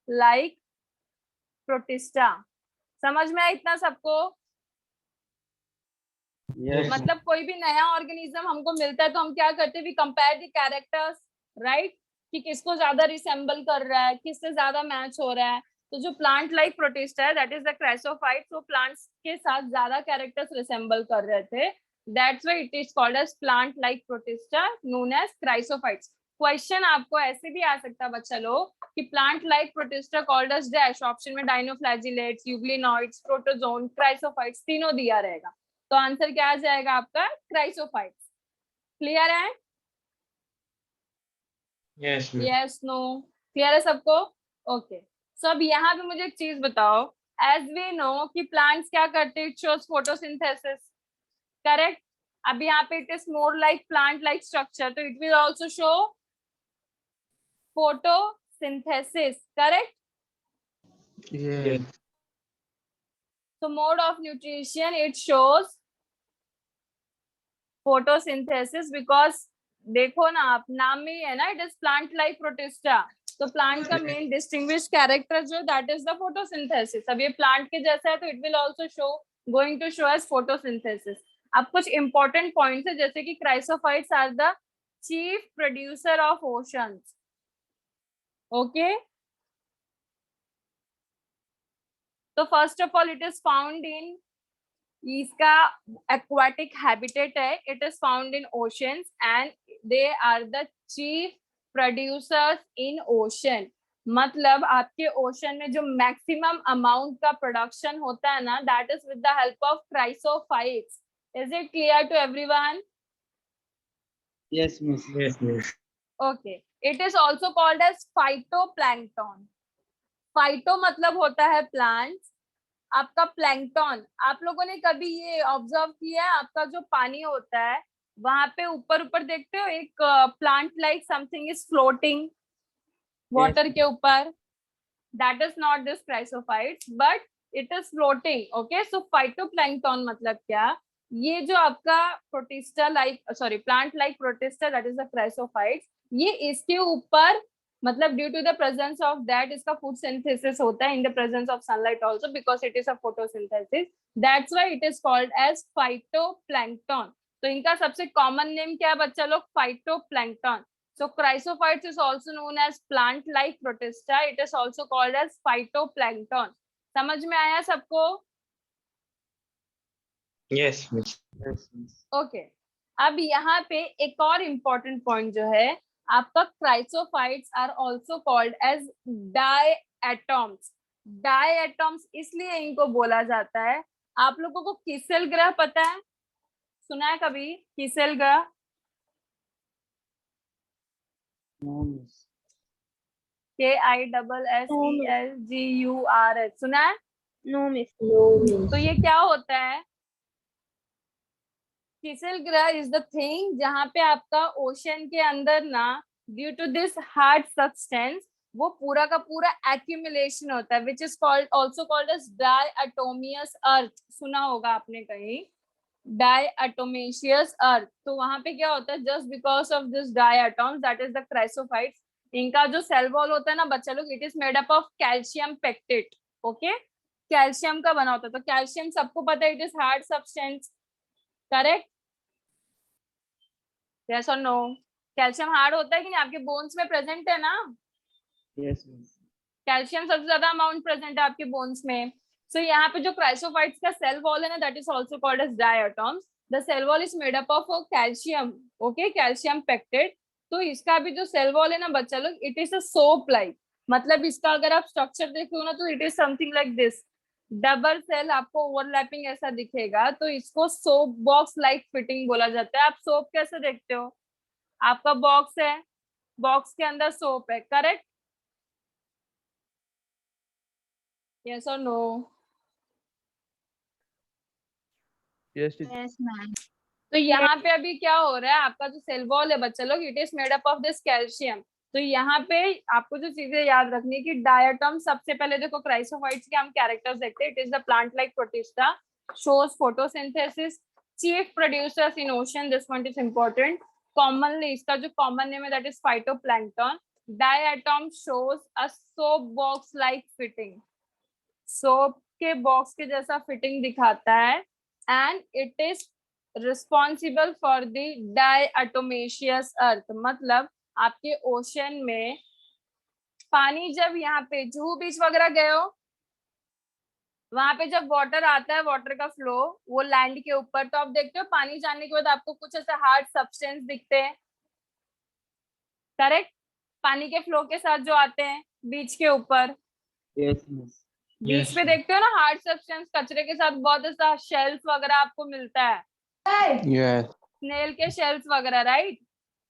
like protista. समझ में आया इतना सबको? Yes. मतलब कोई भी नया ऑर्गेनिज्म हमको मिलता है तो हम क्या करते हैं, we compare the characters, right, कि किसको ज्यादा रिसेंबल कर रहा है, किससे ज्यादा मैच हो रहा है। तो जो प्लांट लाइक प्रोटिस्टा है दैट इज द क्राइसोफाइट्स, वो प्लांट्स के साथ ज्यादा कैरेक्टर्स रिसेंबल कर रहे थे, that's why it is called as plant like protista known as chrysophytes. Question आपको ऐसे भी आ सकता है बच्चा लोग कि plant like protista called as dash, option में डाइनोफ्लैजिलेट्स, यूग्लिनॉइड्स, प्रोटोजोन, क्राइसोफाइट्स तीनों दिया रहेगा, तो आंसर क्या आ जाएगा आपका? क्राइसोफाइट्स। क्लियर है? Yes, miss. Yes, no, clear है सबको? ओके, सो अब यहाँ पे मुझे एक चीज बताओ, एज वी नो कि प्लांट्स क्या करते हैं, इट शोज फोटोसिंथेसिस, करेक्ट? अब यहाँ पे it is more like plant like structure, तो it will also show photosynthesis, correct? Yes. So mode of nutrition it shows photosynthesis because देखो ना आप, नाम में ही है ना, it is plant like protista, तो प्लांट का मेन डिस्टिंग्विश कैरेक्टर जो दैट इज द फोटोसिंथेसिस। अब ये प्लांट के जैसा है तो it will also show, going to show as photosynthesis. अब कुछ इंपॉर्टेंट पॉइंट्स है जैसे कि chrysophytes are the chief producer of oceans. Okay, तो first of all it is found in, इसका एक्वाटिक हैबिटेट है, it is found in oceans and they are the chief producers in ocean. मतलब आपके ocean में जो maximum amount का production होता है ना, that is with the help of chrysophytes. Is it clear to everyone? Yes, miss. Yes, miss. Okay, it is also called as phytoplankton. Phyto मतलब होता है प्लांट्स, आपका प्लैंकटन, आप लोगों ने कभी ये ऑब्जर्व किया है, आपका जो पानी होता है वहां पे ऊपर ऊपर देखते हो एक plant like something is floating water के ऊपर, that is not this chrysophytes but it is floating. Okay, so phytoplankton मतलब क्या, ये जो आपका protista like sorry plant like protista that is the chrysophytes, ये इसके ऊपर मतलब due to the presence of that इसका फूड सिंथेसिस होता है in the presence of sunlight also because it is a photosynthesis, that's why it is called as phytoplankton. तो इनका सबसे कॉमन नेम क्या है बच्चा लोग? Phytoplankton. So chrysophytes is also known as plant-like protista. It is also called as phytoplankton. समझ में आया सबको? Yes, miss. Yes, miss. Okay. अब यहाँ पे एक और इम्पोर्टेंट पॉइंट जो है आपका, chrysophytes are also called as diatoms. Diatoms इसलिए इनको बोला जाता है, आप लोगों को किसेल ग्रह पता है, सुना है कभी किसेल ग्रह? No, miss. KISSELGURS सुना है? No, miss. तो ये क्या होता है? किसेल ग्रह इज द थिंग जहां पे आपका ओशन के अंदर ना due to this hard substance वो पूरा का पूरा एक्यूमुलेशन होता है, which is called also called as diatomaceous earth. सुना होगा आपने कहीं डायएटोमेशियस अर्थ। तो वहां पे क्या होता है, just because of this diatoms that is the chrysophytes, इनका जो सेल वॉल होता है ना बच्चा लोग, it is made up of calcium pectate. Okay, calcium का बना होता है। तो कैल्शियम सबको पता है, it is hard substance, correct? Yes और नो? कैल्शियम हार्ड होता है कि नहीं? आपके बोन्स में प्रेजेंट है ना? Yes, miss. कैल्शियम सबसे ज्यादा अमाउंट प्रेजेंट है आपके बोन्स में। सो यहाँ पे जो क्राइसोफाइट्स का सेल वॉल है ना, that is also called as diatoms. The cell wall is made up of calcium, okay, calcium pectate. तो इसका भी जो सेल वॉल है ना बच्चा लोग, it is a soap like, मतलब इसका अगर आप स्ट्रक्चर देखो ना तो it is something like this, double cell आपको ओवरलैपिंग ऐसा दिखेगा। तो इसको सोप बॉक्स लाइक फिटिंग बोला जाता है। आप सोप कैसे देखते हो? आपका बॉक्स है, बॉक्स के अंदर सोप है, करेक्ट? यस और no? Yes, it- Yes, ma'am. तो यहाँ पे अभी क्या हो रहा है, आपका जो सेल वॉल है बच्चा लोग, it is made up of this calcium. तो यहाँ पे आपको जो चीजें याद रखनी है कि डायटम, सबसे पहले देखो क्राइसोफाइट्स के हम कैरेक्टर्स देखते हैं। It is the plant like protista, shows photosynthesis, chief producers in ocean, this point is important. Commonly इसका जो कॉमन नेम है that is phytoplankton. Diatom shows a soap box like fitting, soap के box के जैसा fitting दिखाता है। And it is responsible for the diatomaceous earth, मतलब आपके ओशन में पानी, जब यहाँ पे जुहू बीच वगैरह गए हो, वहां पे जब वाटर आता है, वाटर का फ्लो वो लैंड के ऊपर, तो आप देखते हो पानी जाने के बाद आपको कुछ ऐसे हार्ड सब्सटेंस दिखते हैं, करेक्ट? पानी के फ्लो के साथ जो आते हैं बीच के ऊपर, yes, miss. बीच पे देखते हो ना हार्ड सब्सटेंस, कचरे के साथ बहुत ऐसा शेल्स वगैरह आपको मिलता है, Yes. स्नेल के शेल्स वगैरह, राइट?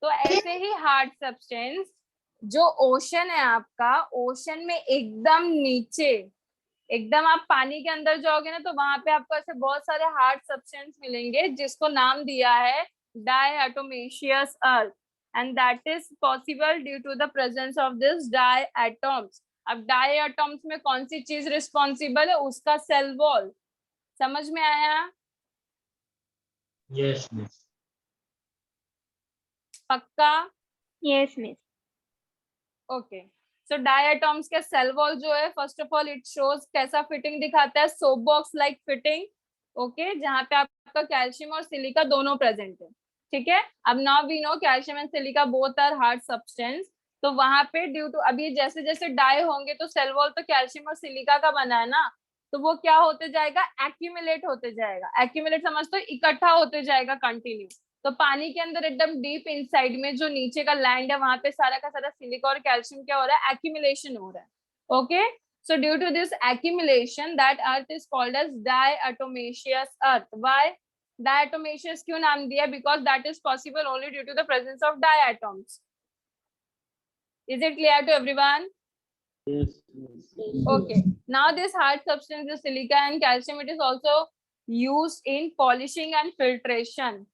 तो ऐसे ही हार्ड सब्सटेंस जो ओशन है आपका, ओशन में एकदम नीचे, एकदम आप पानी के अंदर जाओगे ना तो वहां पे आपको ऐसे बहुत सारे हार्ड सब्सटेंस मिलेंगे जिसको नाम दिया है diatomaceous earth. And that is possible due to the presence of this diatoms. अब डायटॉम्स में कौन सी चीज रिस्पॉन्सिबल है? उसका सेल वॉल। समझ में आया? Yes, miss. पक्का? Yes, miss. ओके, सो डायटॉम्स के सेल वॉल जो है, first of all it shows कैसा फिटिंग दिखाता है, soap box like fitting, okay, जहाँ पे आपका कैल्शियम और सिलिका दोनों प्रेजेंट है, ठीक है? अब now we know calcium and silica both are hard substance. तो वहां पे ड्यू टू, अभी जैसे जैसे डाई होंगे तो सेल वॉल तो कैल्शियम और सिलिका का बना है ना, तो वो क्या होते जाएगा, एक्यूमुलेट होते जाएगा। एक्यूमुलेट समझ तो इकट्ठा होते जाएगा कंटिन्यू। तो पानी के अंदर एकदम डीप इनसाइड में जो नीचे का लैंड है, वहां पे सारा का सारा सिलिका और कैल्शियम क्या हो रहा है, एक्यूमुलेशन हो रहा है। Okay, so due to this accumulation, that earth is called as diatomaceous earth. Why diatomaceous क्यों नाम दिया? Because that is possible only due to the presence of diatoms. Is it clear to everyone? Yes, miss. Okay, now this hard substance, the silica and calcium, it is also used in polishing and filtration.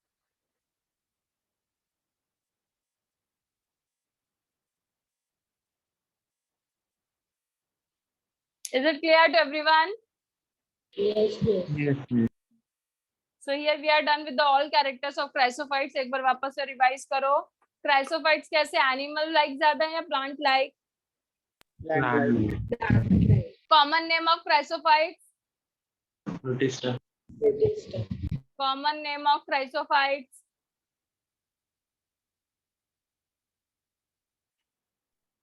Is it clear to everyone? Yes, miss. So here we are done with the all characters of chrysophytes. एक बार वापस से revise करो। Chrysophytes कैसे, animal like ज्यादा है या plant like? Plant. Common name of chrysophytes? Protista. Common name of chrysophytes?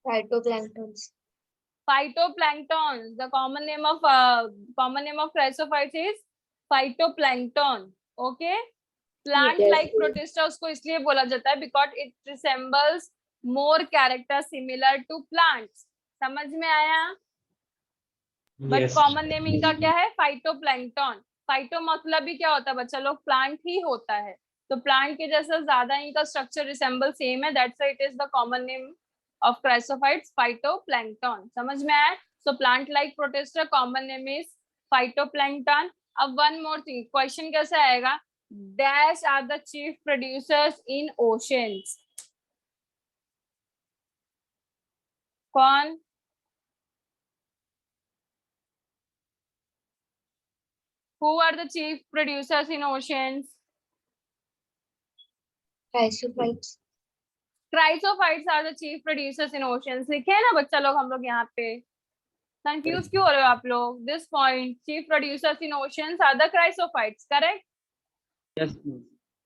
Phytoplanktons. Phytoplankton. The common name of chrysophytes is phytoplankton. Okay, plant like protista उसको इसलिए बोला जाता है because it resembles more character similar to plants. समझ में आया? But Yes. Common name इनका क्या है, फाइटोप्लैंक्टन। फाइटो मतलब भी क्या होता है बच्चा लोग, प्लांट ही होता है। तो प्लांट के जैसा ज्यादा इनका स्ट्रक्चर रिसेंबल सेम है, that's why it is the common name of chrysophytes phytoplankton. समझ में आया? So plant like protista, common name is phytoplankton. अब वन मोर थिंग, क्वेश्चन कैसा आएगा, dash are the chief producers in oceans? कौन? Who are the chief producers in oceans? Chrysophytes. Chrysophytes are the chief producers in oceans, लिखे हैं ना बच्चा लोग हम लोग यहाँ पे? कंफ्यूज क्यों हो रहे हो आप लोग? This point, chief producers in oceans are the chrysophytes, correct? Yes, miss.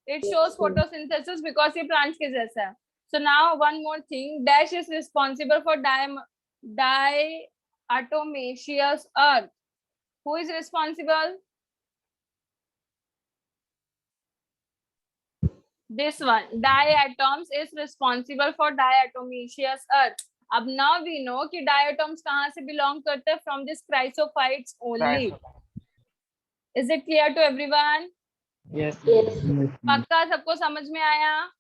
It shows photosynthesis because ये plants के जैसा है. So now one more thing, dash is responsible for diatomaceous earth. Who is responsible? This one, diatoms is responsible for diatomaceous earth. अब now we know कि diatoms कहाँ से belong करते हैं? From this chrysophytes only. Is it clear to everyone? Yes. पक्का सबको समझ में आया?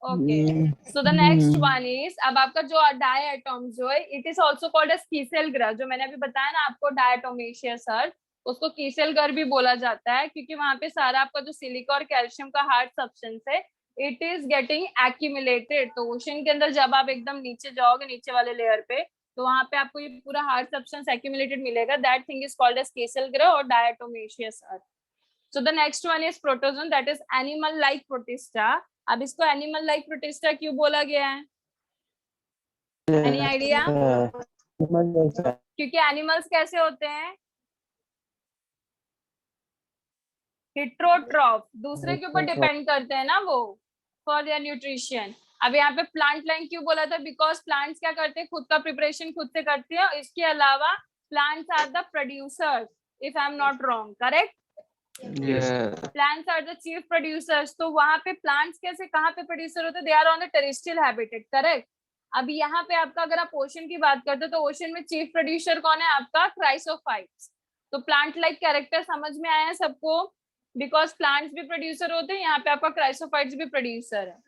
Okay. So the next one is, अब आपका जो diatom जो है, it is also called as Kieselguhr, जो मैंने अभी बताया ना आपको diatomaceous earth, उसको कीसेलगर भी बोला जाता है क्योंकि वहां पे सारा आपका जो सिलिका और कैल्शियम का हार्ड सब्सटेंस है, इट इज गेटिंग एक्यूमुलेटेड. तो ओशन के अंदर जब आप एकदम नीचे जाओगे, नीचे वाले लेयर पे, तो वहां पे आपको ये पूरा हार्ड सब्सटेंस एक्यूमुलेटेड मिलेगा. That thing is called as kieselguhr और diatomaceous earth. So the next one is protozoan, that is animal like protista. अब इसको एनिमल लाइक प्रोटिस्टा क्यों बोला गया है? Any idea? क्योंकि एनिमल्स कैसे होते हैं? हिट्रोट्रॉफ, दूसरे के ऊपर डिपेंड करते हैं ना वो, फॉर देयर न्यूट्रिशन. अब यहाँ पे प्लांट लाइन क्यों बोला था? बिकॉज प्लांट्स क्या करते हैं? खुद का प्रिपरेशन खुद से करती है. इसके अलावा plants are the producers, if I am not wrong, correct? Plants are the chief producers. तो वहां पे प्लांट्स कैसे, कहाँ पे प्रोड्यूसर होते हैं? They are on the terrestrial habitat, correct? अब यहाँ पे आपका अगर आप ओशन की बात करते हो तो ओशन में चीफ प्रोड्यूसर कौन है? आपका क्राइसोफाइट्स. तो प्लांट लाइक कैरेक्टर समझ में आया सबको? बिकॉज प्लांट्स भी प्रोड्यूसर होते हैं, यहाँ पे आपका क्राइसोफाइट्स भी प्रोड्यूसर है.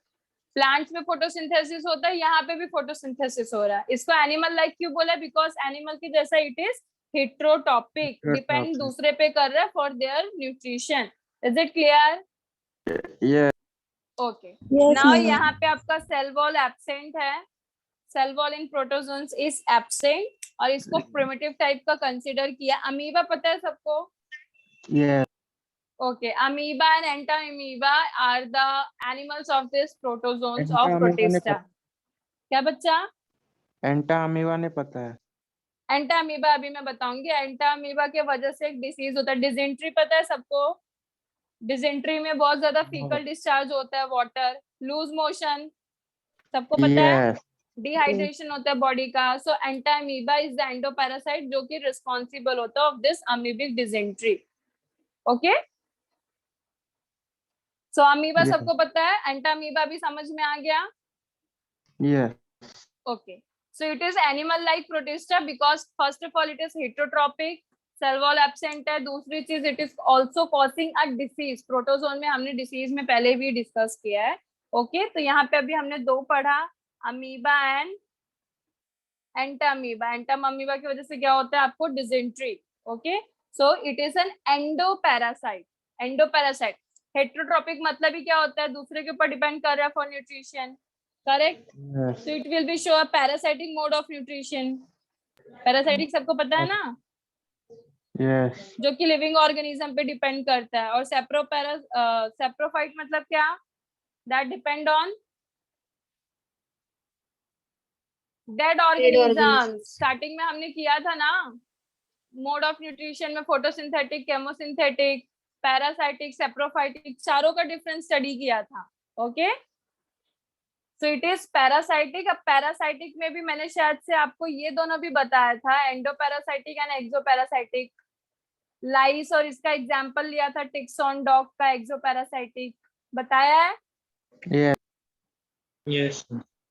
प्लांट्स में फोटोसिंथेसिस होता है, यहाँ पे भी फोटोसिंथेसिस हो रहा है. इसको एनिमल लाइक क्यों बोला? बिकॉज एनिमल की जैसा इट इज हेट्रोटॉपिक, डिपेंड दूसरे पे कर रहा है for their nutrition. Is it clear? Okay. Now यहाँ पे आपका सेल वॉल एब्सेंट है. Cell wall in protozoans is absent और इसको प्रिमिटिव टाइप का कंसिडर किया. अमीबा पता है सबको? Okay, amoeba and entamoeba are the animals of this protozoans of protista. क्या बच्चा? एंटामीबा ने पता है. एंटामीबा अभी मैं बताऊंगी. एंटामीबा के वजह से एक डिसीज होता है, डिजेंट्री. पता है सबको? डिजेंट्री में बहुत ज्यादा फीकल डिस्चार्ज होता है, वाटर, लूज मोशन, सबको पता है? डिहाइड्रेशन होता है बॉडी का. So Entamoeba is the endoparasite जो कि रिस्पॉन्सिबल होता है of this amoebic dysentery. Okay, so amoeba सबको पता है. एंटामीबा भी समझ में आ गया? Okay. So it is animal like Protista because first of all it is heterotrophic, cell wall absent है. दूसरी चीज, it is also causing a disease. Protozoan में हमने डिसीज में पहले भी डिस्कस किया है. ओके, तो यहाँ पे अभी हमने दो पढ़ा, अमीबा एंड एंटामीबा. एंटामीबा की वजह से क्या होता है आपको? Dysentery. Okay, so it is an endoparasite. Endoparasite. Heterotrophic मतलब ही क्या होता है? दूसरे के ऊपर डिपेंड कर रहा है for nutrition, correct? So it will B show a parasitic mode of nutrition. Parasitic सबको पता है ना? जो कि लिविंग ऑर्गेनिज्म पे डिपेंड करता है. और सेप्रोफाइट मतलब क्या? That depend on dead organism. Starting में हमने किया था ना मोड ऑफ न्यूट्रिशन में, फोटोसिंथेटिक, केमोसिंथेटिक, पैरासाइटिक, सेप्रोफाइटिक, चारों का डिफरेंस स्टडी किया था. Okay, so it is parasitic. अब पैरासाइटिक में भी मैंने शायद से आपको ये दोनों भी बताया था, एंडोपैरासाइटिक एंड एक्सोपैरासाइटिक. लाइस और इसका एग्जांपल लिया था टिक्स ऑन डॉग का. एक्सोपैरासाइटिक बताया है? Yes.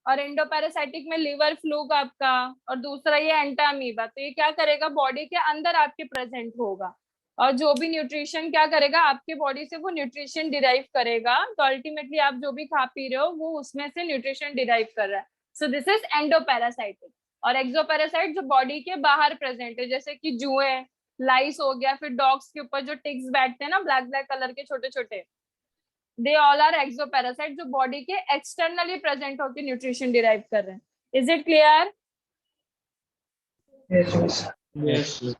और एंडोपैरासाइटिक में लिवर फ्लूक आपका, और दूसरा ये एंटामीबा. तो ये क्या करेगा? बॉडी के अंदर आपके प्रेजेंट होगा और जो भी न्यूट्रिशन क्या करेगा? आपके बॉडी से वो न्यूट्रिशन डिराइव करेगा. तो अल्टीमेटली आप जो भी खा पी रहे हो वो उसमें से न्यूट्रिशन डिराइव कर रहा है. सो दिस इज एंडोपैरासाइटिक. और एक्सोपैरासाइट जो बॉडी के बाहर प्रेजेंट है, जैसे कि जुए, लाइस हो गया, फिर डॉग्स के ऊपर जो टिक्स बैठते हैं ना ब्लैक ब्लैक कलर के छोटे छोटे, दे ऑल आर एक्सोपैरासाइट जो बॉडी के एक्सटर्नली प्रेजेंट होकर न्यूट्रिशन डिराइव कर रहे हैं. Is it clear? Yes.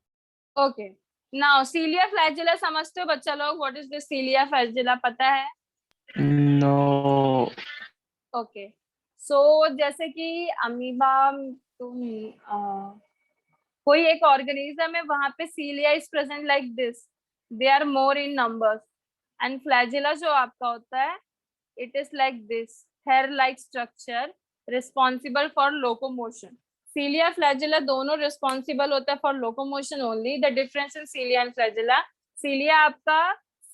Okay. Now cilia flagella समझते हो बच्चा लोग? What is this cilia flagella? पता है? नो. ओके, सो जैसे कि अमीबा, तुम कोई एक ऑर्गेनिज्म है, वहां पे cilia is present like this, they are more in numbers, and flagella जो आपका होता है, it is like this, hair like structure responsible for locomotion. Cilia flagella दोनों responsible होता है for locomotion only. The difference in cilia and flagella, cilia आपका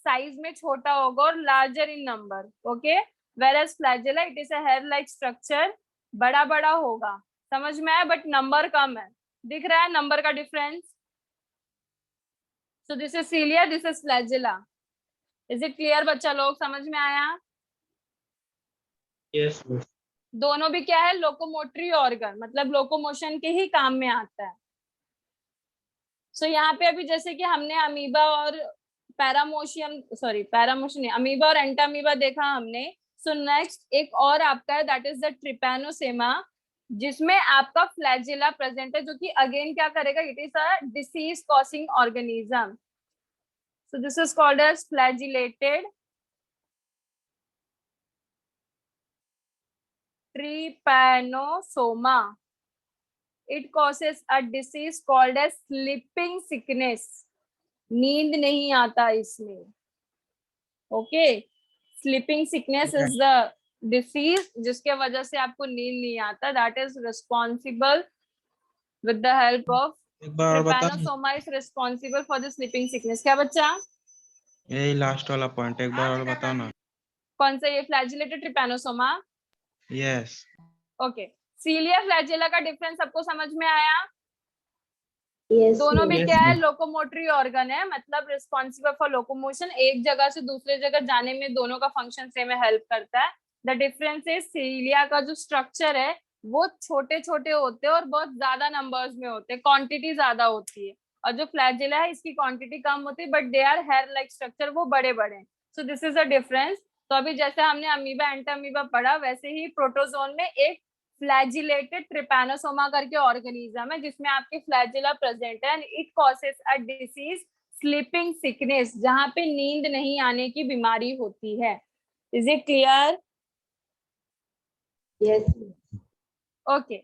size में छोटा होगा और larger in number, okay, whereas flagella it is a hair like structure, बड़ा बड़ा होगा, समझ में आया, बट नंबर कम है, दिख रहा है नंबर का difference. So this is cilia, this is flagella. Is it clear बच्चा लोग, समझ में आया? Yes, miss. दोनों भी क्या है, लोकोमोटरी ऑर्गन, मतलब लोकोमोशन के ही काम में आता है. सो यहाँ पे अभी जैसे कि हमने अमीबा और पैरामोशियम नहीं, अमीबा और एंटामीबा देखा हमने. सो नेक्स्ट एक और आपका है, दैट इज द ट्रिपैनोसोमा, जिसमें आपका फ्लैजिला प्रेजेंट है, जो कि अगेन क्या करेगा, it is a disease causing organism. So this is called as flagellated trypanosoma. It causes a disease called as sleeping sickness. नींद नहीं आता इसमें. Okay, sleeping sickness is the disease जिसके वजह से आपको नींद नहीं आता. That is responsible with the help of Trypanosoma is responsible for the sleeping sickness. क्या बच्चा? यही लास्ट वाला पॉइंट एक बार और बताओ ना. कौन सा? ये flagellated trypanosoma. Yes. Okay, cilia flagella का डिफरेंस सबको समझ में आया? Yes. दोनों में Yes, क्या है, miss. लोकोमोटरी ऑर्गन है, मतलब रिस्पॉन्सिबल फॉर लोकोमोशन, एक जगह से दूसरे जगह जाने में दोनों का फंक्शन सेम है, हेल्प करता है. द डिफरेंस इज सीलिया का जो स्ट्रक्चर है वो छोटे छोटे होते हैं और बहुत ज्यादा नंबर्स में होते हैं, क्वांटिटी ज्यादा होती है, और जो फ्लैजिला है इसकी क्वांटिटी कम होती है, but they are hair like structure, वो बड़े बड़े. So this is a difference. तो अभी जैसे हमने अमीबा एंटामीबा पढ़ा, वैसे ही प्रोटोजोन में एक फ्लैजिलेटेड ट्रिपैनोसोमा करके ऑर्गेनिज्म है, जिसमें आपकी फ्लैजिला प्रेजेंट है, and it causes a disease sleeping sickness, जहां पे नींद नहीं आने की बीमारी होती है. Is it clear? Yes. Okay.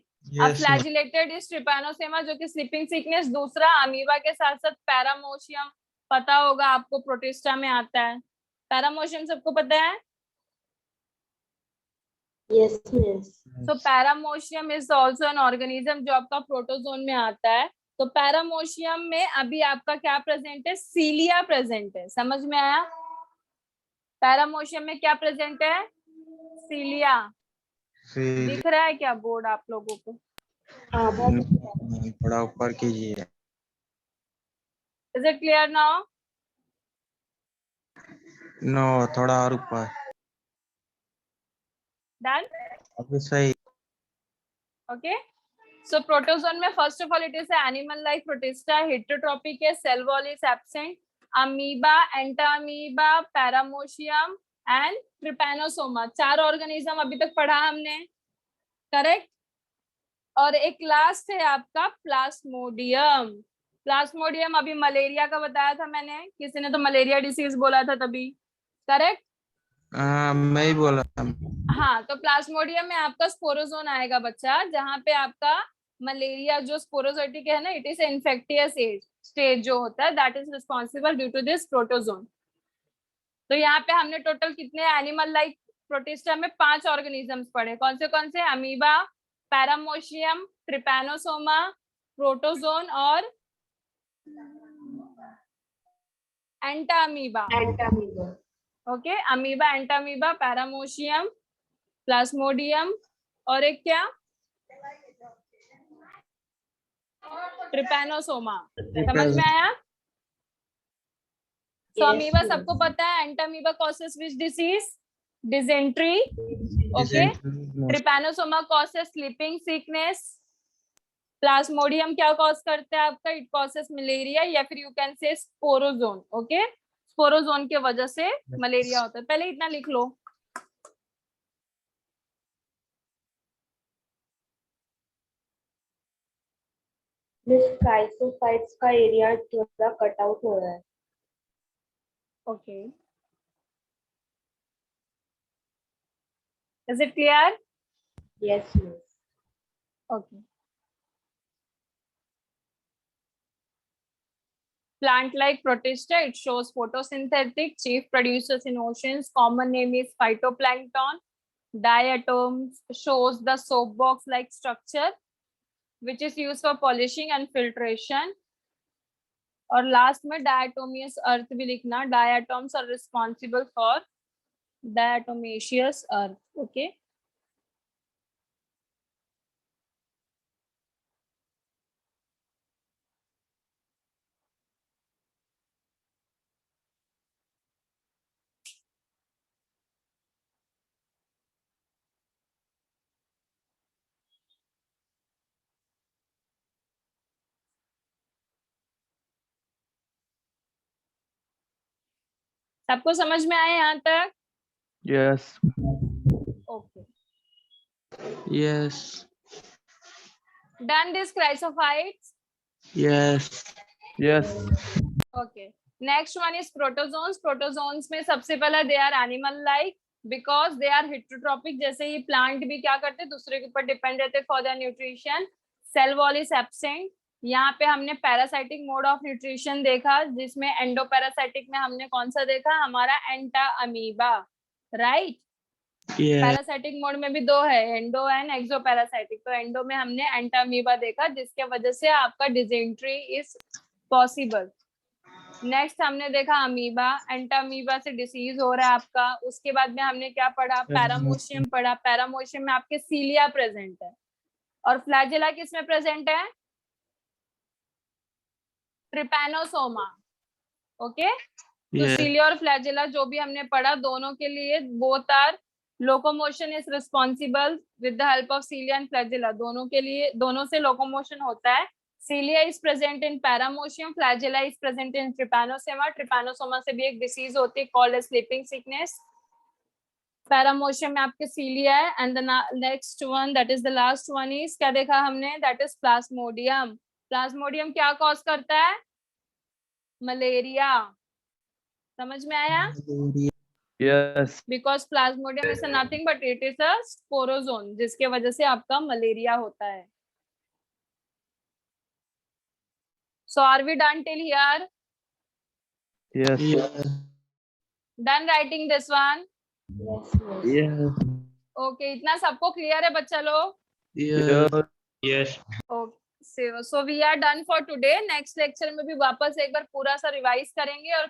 अब फ्लैजिलेटेड इज ट्रिपैनोसोमा जो कि स्लीपिंग सिकनेस. दूसरा अमीबा के साथ साथ पैरामोशियम, पता होगा आपको, प्रोटिस्टा में आता है. पैरामोशियम सबको पता है? Yes, miss. So paramecium is also an organism जो आपका प्रोटोजोन में आता है. तो पैरामोशियम में अभी आपका क्या प्रेजेंट है, सीलिया प्रेजेंट है, समझ में आया? पैरामोशियम में क्या प्रेजेंट है, सीलिया. दिख रहा है क्या बोर्ड आप लोगों को? थोड़ा ऊपर कीजिए. Is it clear now? No, थोड़ा और ऊपर. डन. अभी सही. ओके. सो प्रोटोजोन में first of all it is animal like protista, heterotrophic है, cell wall is absent. Amoeba, entamoeba, paramecium and trypanosoma, 4 organism अभी तक पढ़ा हमने, करेक्ट. और एक लास्ट है आपका प्लाज्मोडियम. प्लाज्मोडियम अभी मलेरिया का बताया था मैंने, किसी ने तो मलेरिया डिसीज बोला था तभी, करेक्ट. मैं ही बोला था. हाँ, तो प्लाज्मोडियम में आपका स्पोरोजोन आएगा बच्चा, जहाँ पे आपका मलेरिया जो स्पोरोजोटिक है ना, इट इज इन्फेक्टियस स्टेज जो होता है, that is responsible due to this protozoan. तो यहाँ पे हमने टोटल कितने एनिमल लाइक प्रोटिस्टा में 5 ऑर्गेनिजम्स पढ़े. कौन से? अमीबा, पैरामोशियम, ट्रिपैनोसोमा, प्रोटोजोन और entamoeba. Okay, amoeba, entamoeba, paramecium, plasmodium और एक क्या, ट्रिपैनोसोमा. समझ में आया? सो अमीबा सबको पता है, Entamoeba causes which disease, dysentery. Okay, Trypanosoma causes sleeping sickness. Plasmodium क्या कॉज करता है आपका, इट कॉसेस मलेरिया, या फिर यू कैन से स्पोरोजोन. ओके, स्पोरोजोन की वजह से मलेरिया होता है. पहले इतना लिख लो. क्राइसोफाइट्स का एरिया थोड़ा कट आउट हो रहा है. Okay, Is it clear? Yes, miss. Okay. Plant-like protista, it shows photosynthetic, chief producers in oceans. Common name is phytoplankton. Diatoms shows the soapbox-like structure, which is used for polishing and filtration. और last में diatomaceous earth भी लिखना. Diatoms are responsible for diatomaceous earth. Okay. सबको समझ में आया यहाँ तक? Yes. Okay. Yes. Done this chrysophytes? Yes. Yes. Okay. Next one is protozoans. Protozoans में सबसे पहला they are animal like because they are heterotropic. जैसे ये plant भी क्या करते हैं, दूसरे के ऊपर depend रहते हैं for their nutrition. Cell wall is absent. यहाँ पे हमने पैरासाइटिक मोड ऑफ न्यूट्रिशन देखा, जिसमें एंडोपैरासाइटिक में हमने कौन सा देखा, हमारा entamoeba, right? Yes. Parasitic mode में भी दो है, एंडो एंड एक्सोपैरासाइटिक. तो एंडो में हमने एंटा अमीबा देखा, जिसके वजह से आपका डिसेंट्री इज पॉसिबल. नेक्स्ट हमने देखा अमीबा. एंटा अमीबा से डिसीज हो रहा है आपका. उसके बाद में हमने क्या पढ़ा, पैरामोशियम पढ़ा. पैरामोशियम में आपके सीलिया प्रेजेंट है. और फ्लैजेला किसमें प्रेजेंट है? ट्रिपैनोसोमा. ओके. तो Yes. सीलिया और फ्लैजेला जो भी हमने पढ़ा, दोनों के लिए both are locomotion is responsible with the help of cilia and flagella. दोनों के लिए, दोनों से लोकोमोशन होता है. Cilia is present in paramecium, flagella is present in trypanosoma. Trypanosoma से भी एक डिसीज होती है कॉल्ड स्लीपिंग सिकनेस. पैरामोशियम में आपके सीलिया है. And the next one, that is the last one, is क्या देखा हमने, दैट इज प्लाज्मोडियम. प्लाज्मोडियम क्या कॉज करता है? मलेरिया. समझ में आया? Yes. Because plasmodium is nothing but it is a sporozoan, जिसके वजह से आपका मलेरिया होता है. So are we done till here? Yes. Yes. Done writing this one? Yes, miss. Yes. Okay. इतना सबको क्लियर है बच्चा लोग? Yes. Yes. So we are done for today. Next lecture में भी वापस एक बार पूरा सा रिवाइज करेंगे. और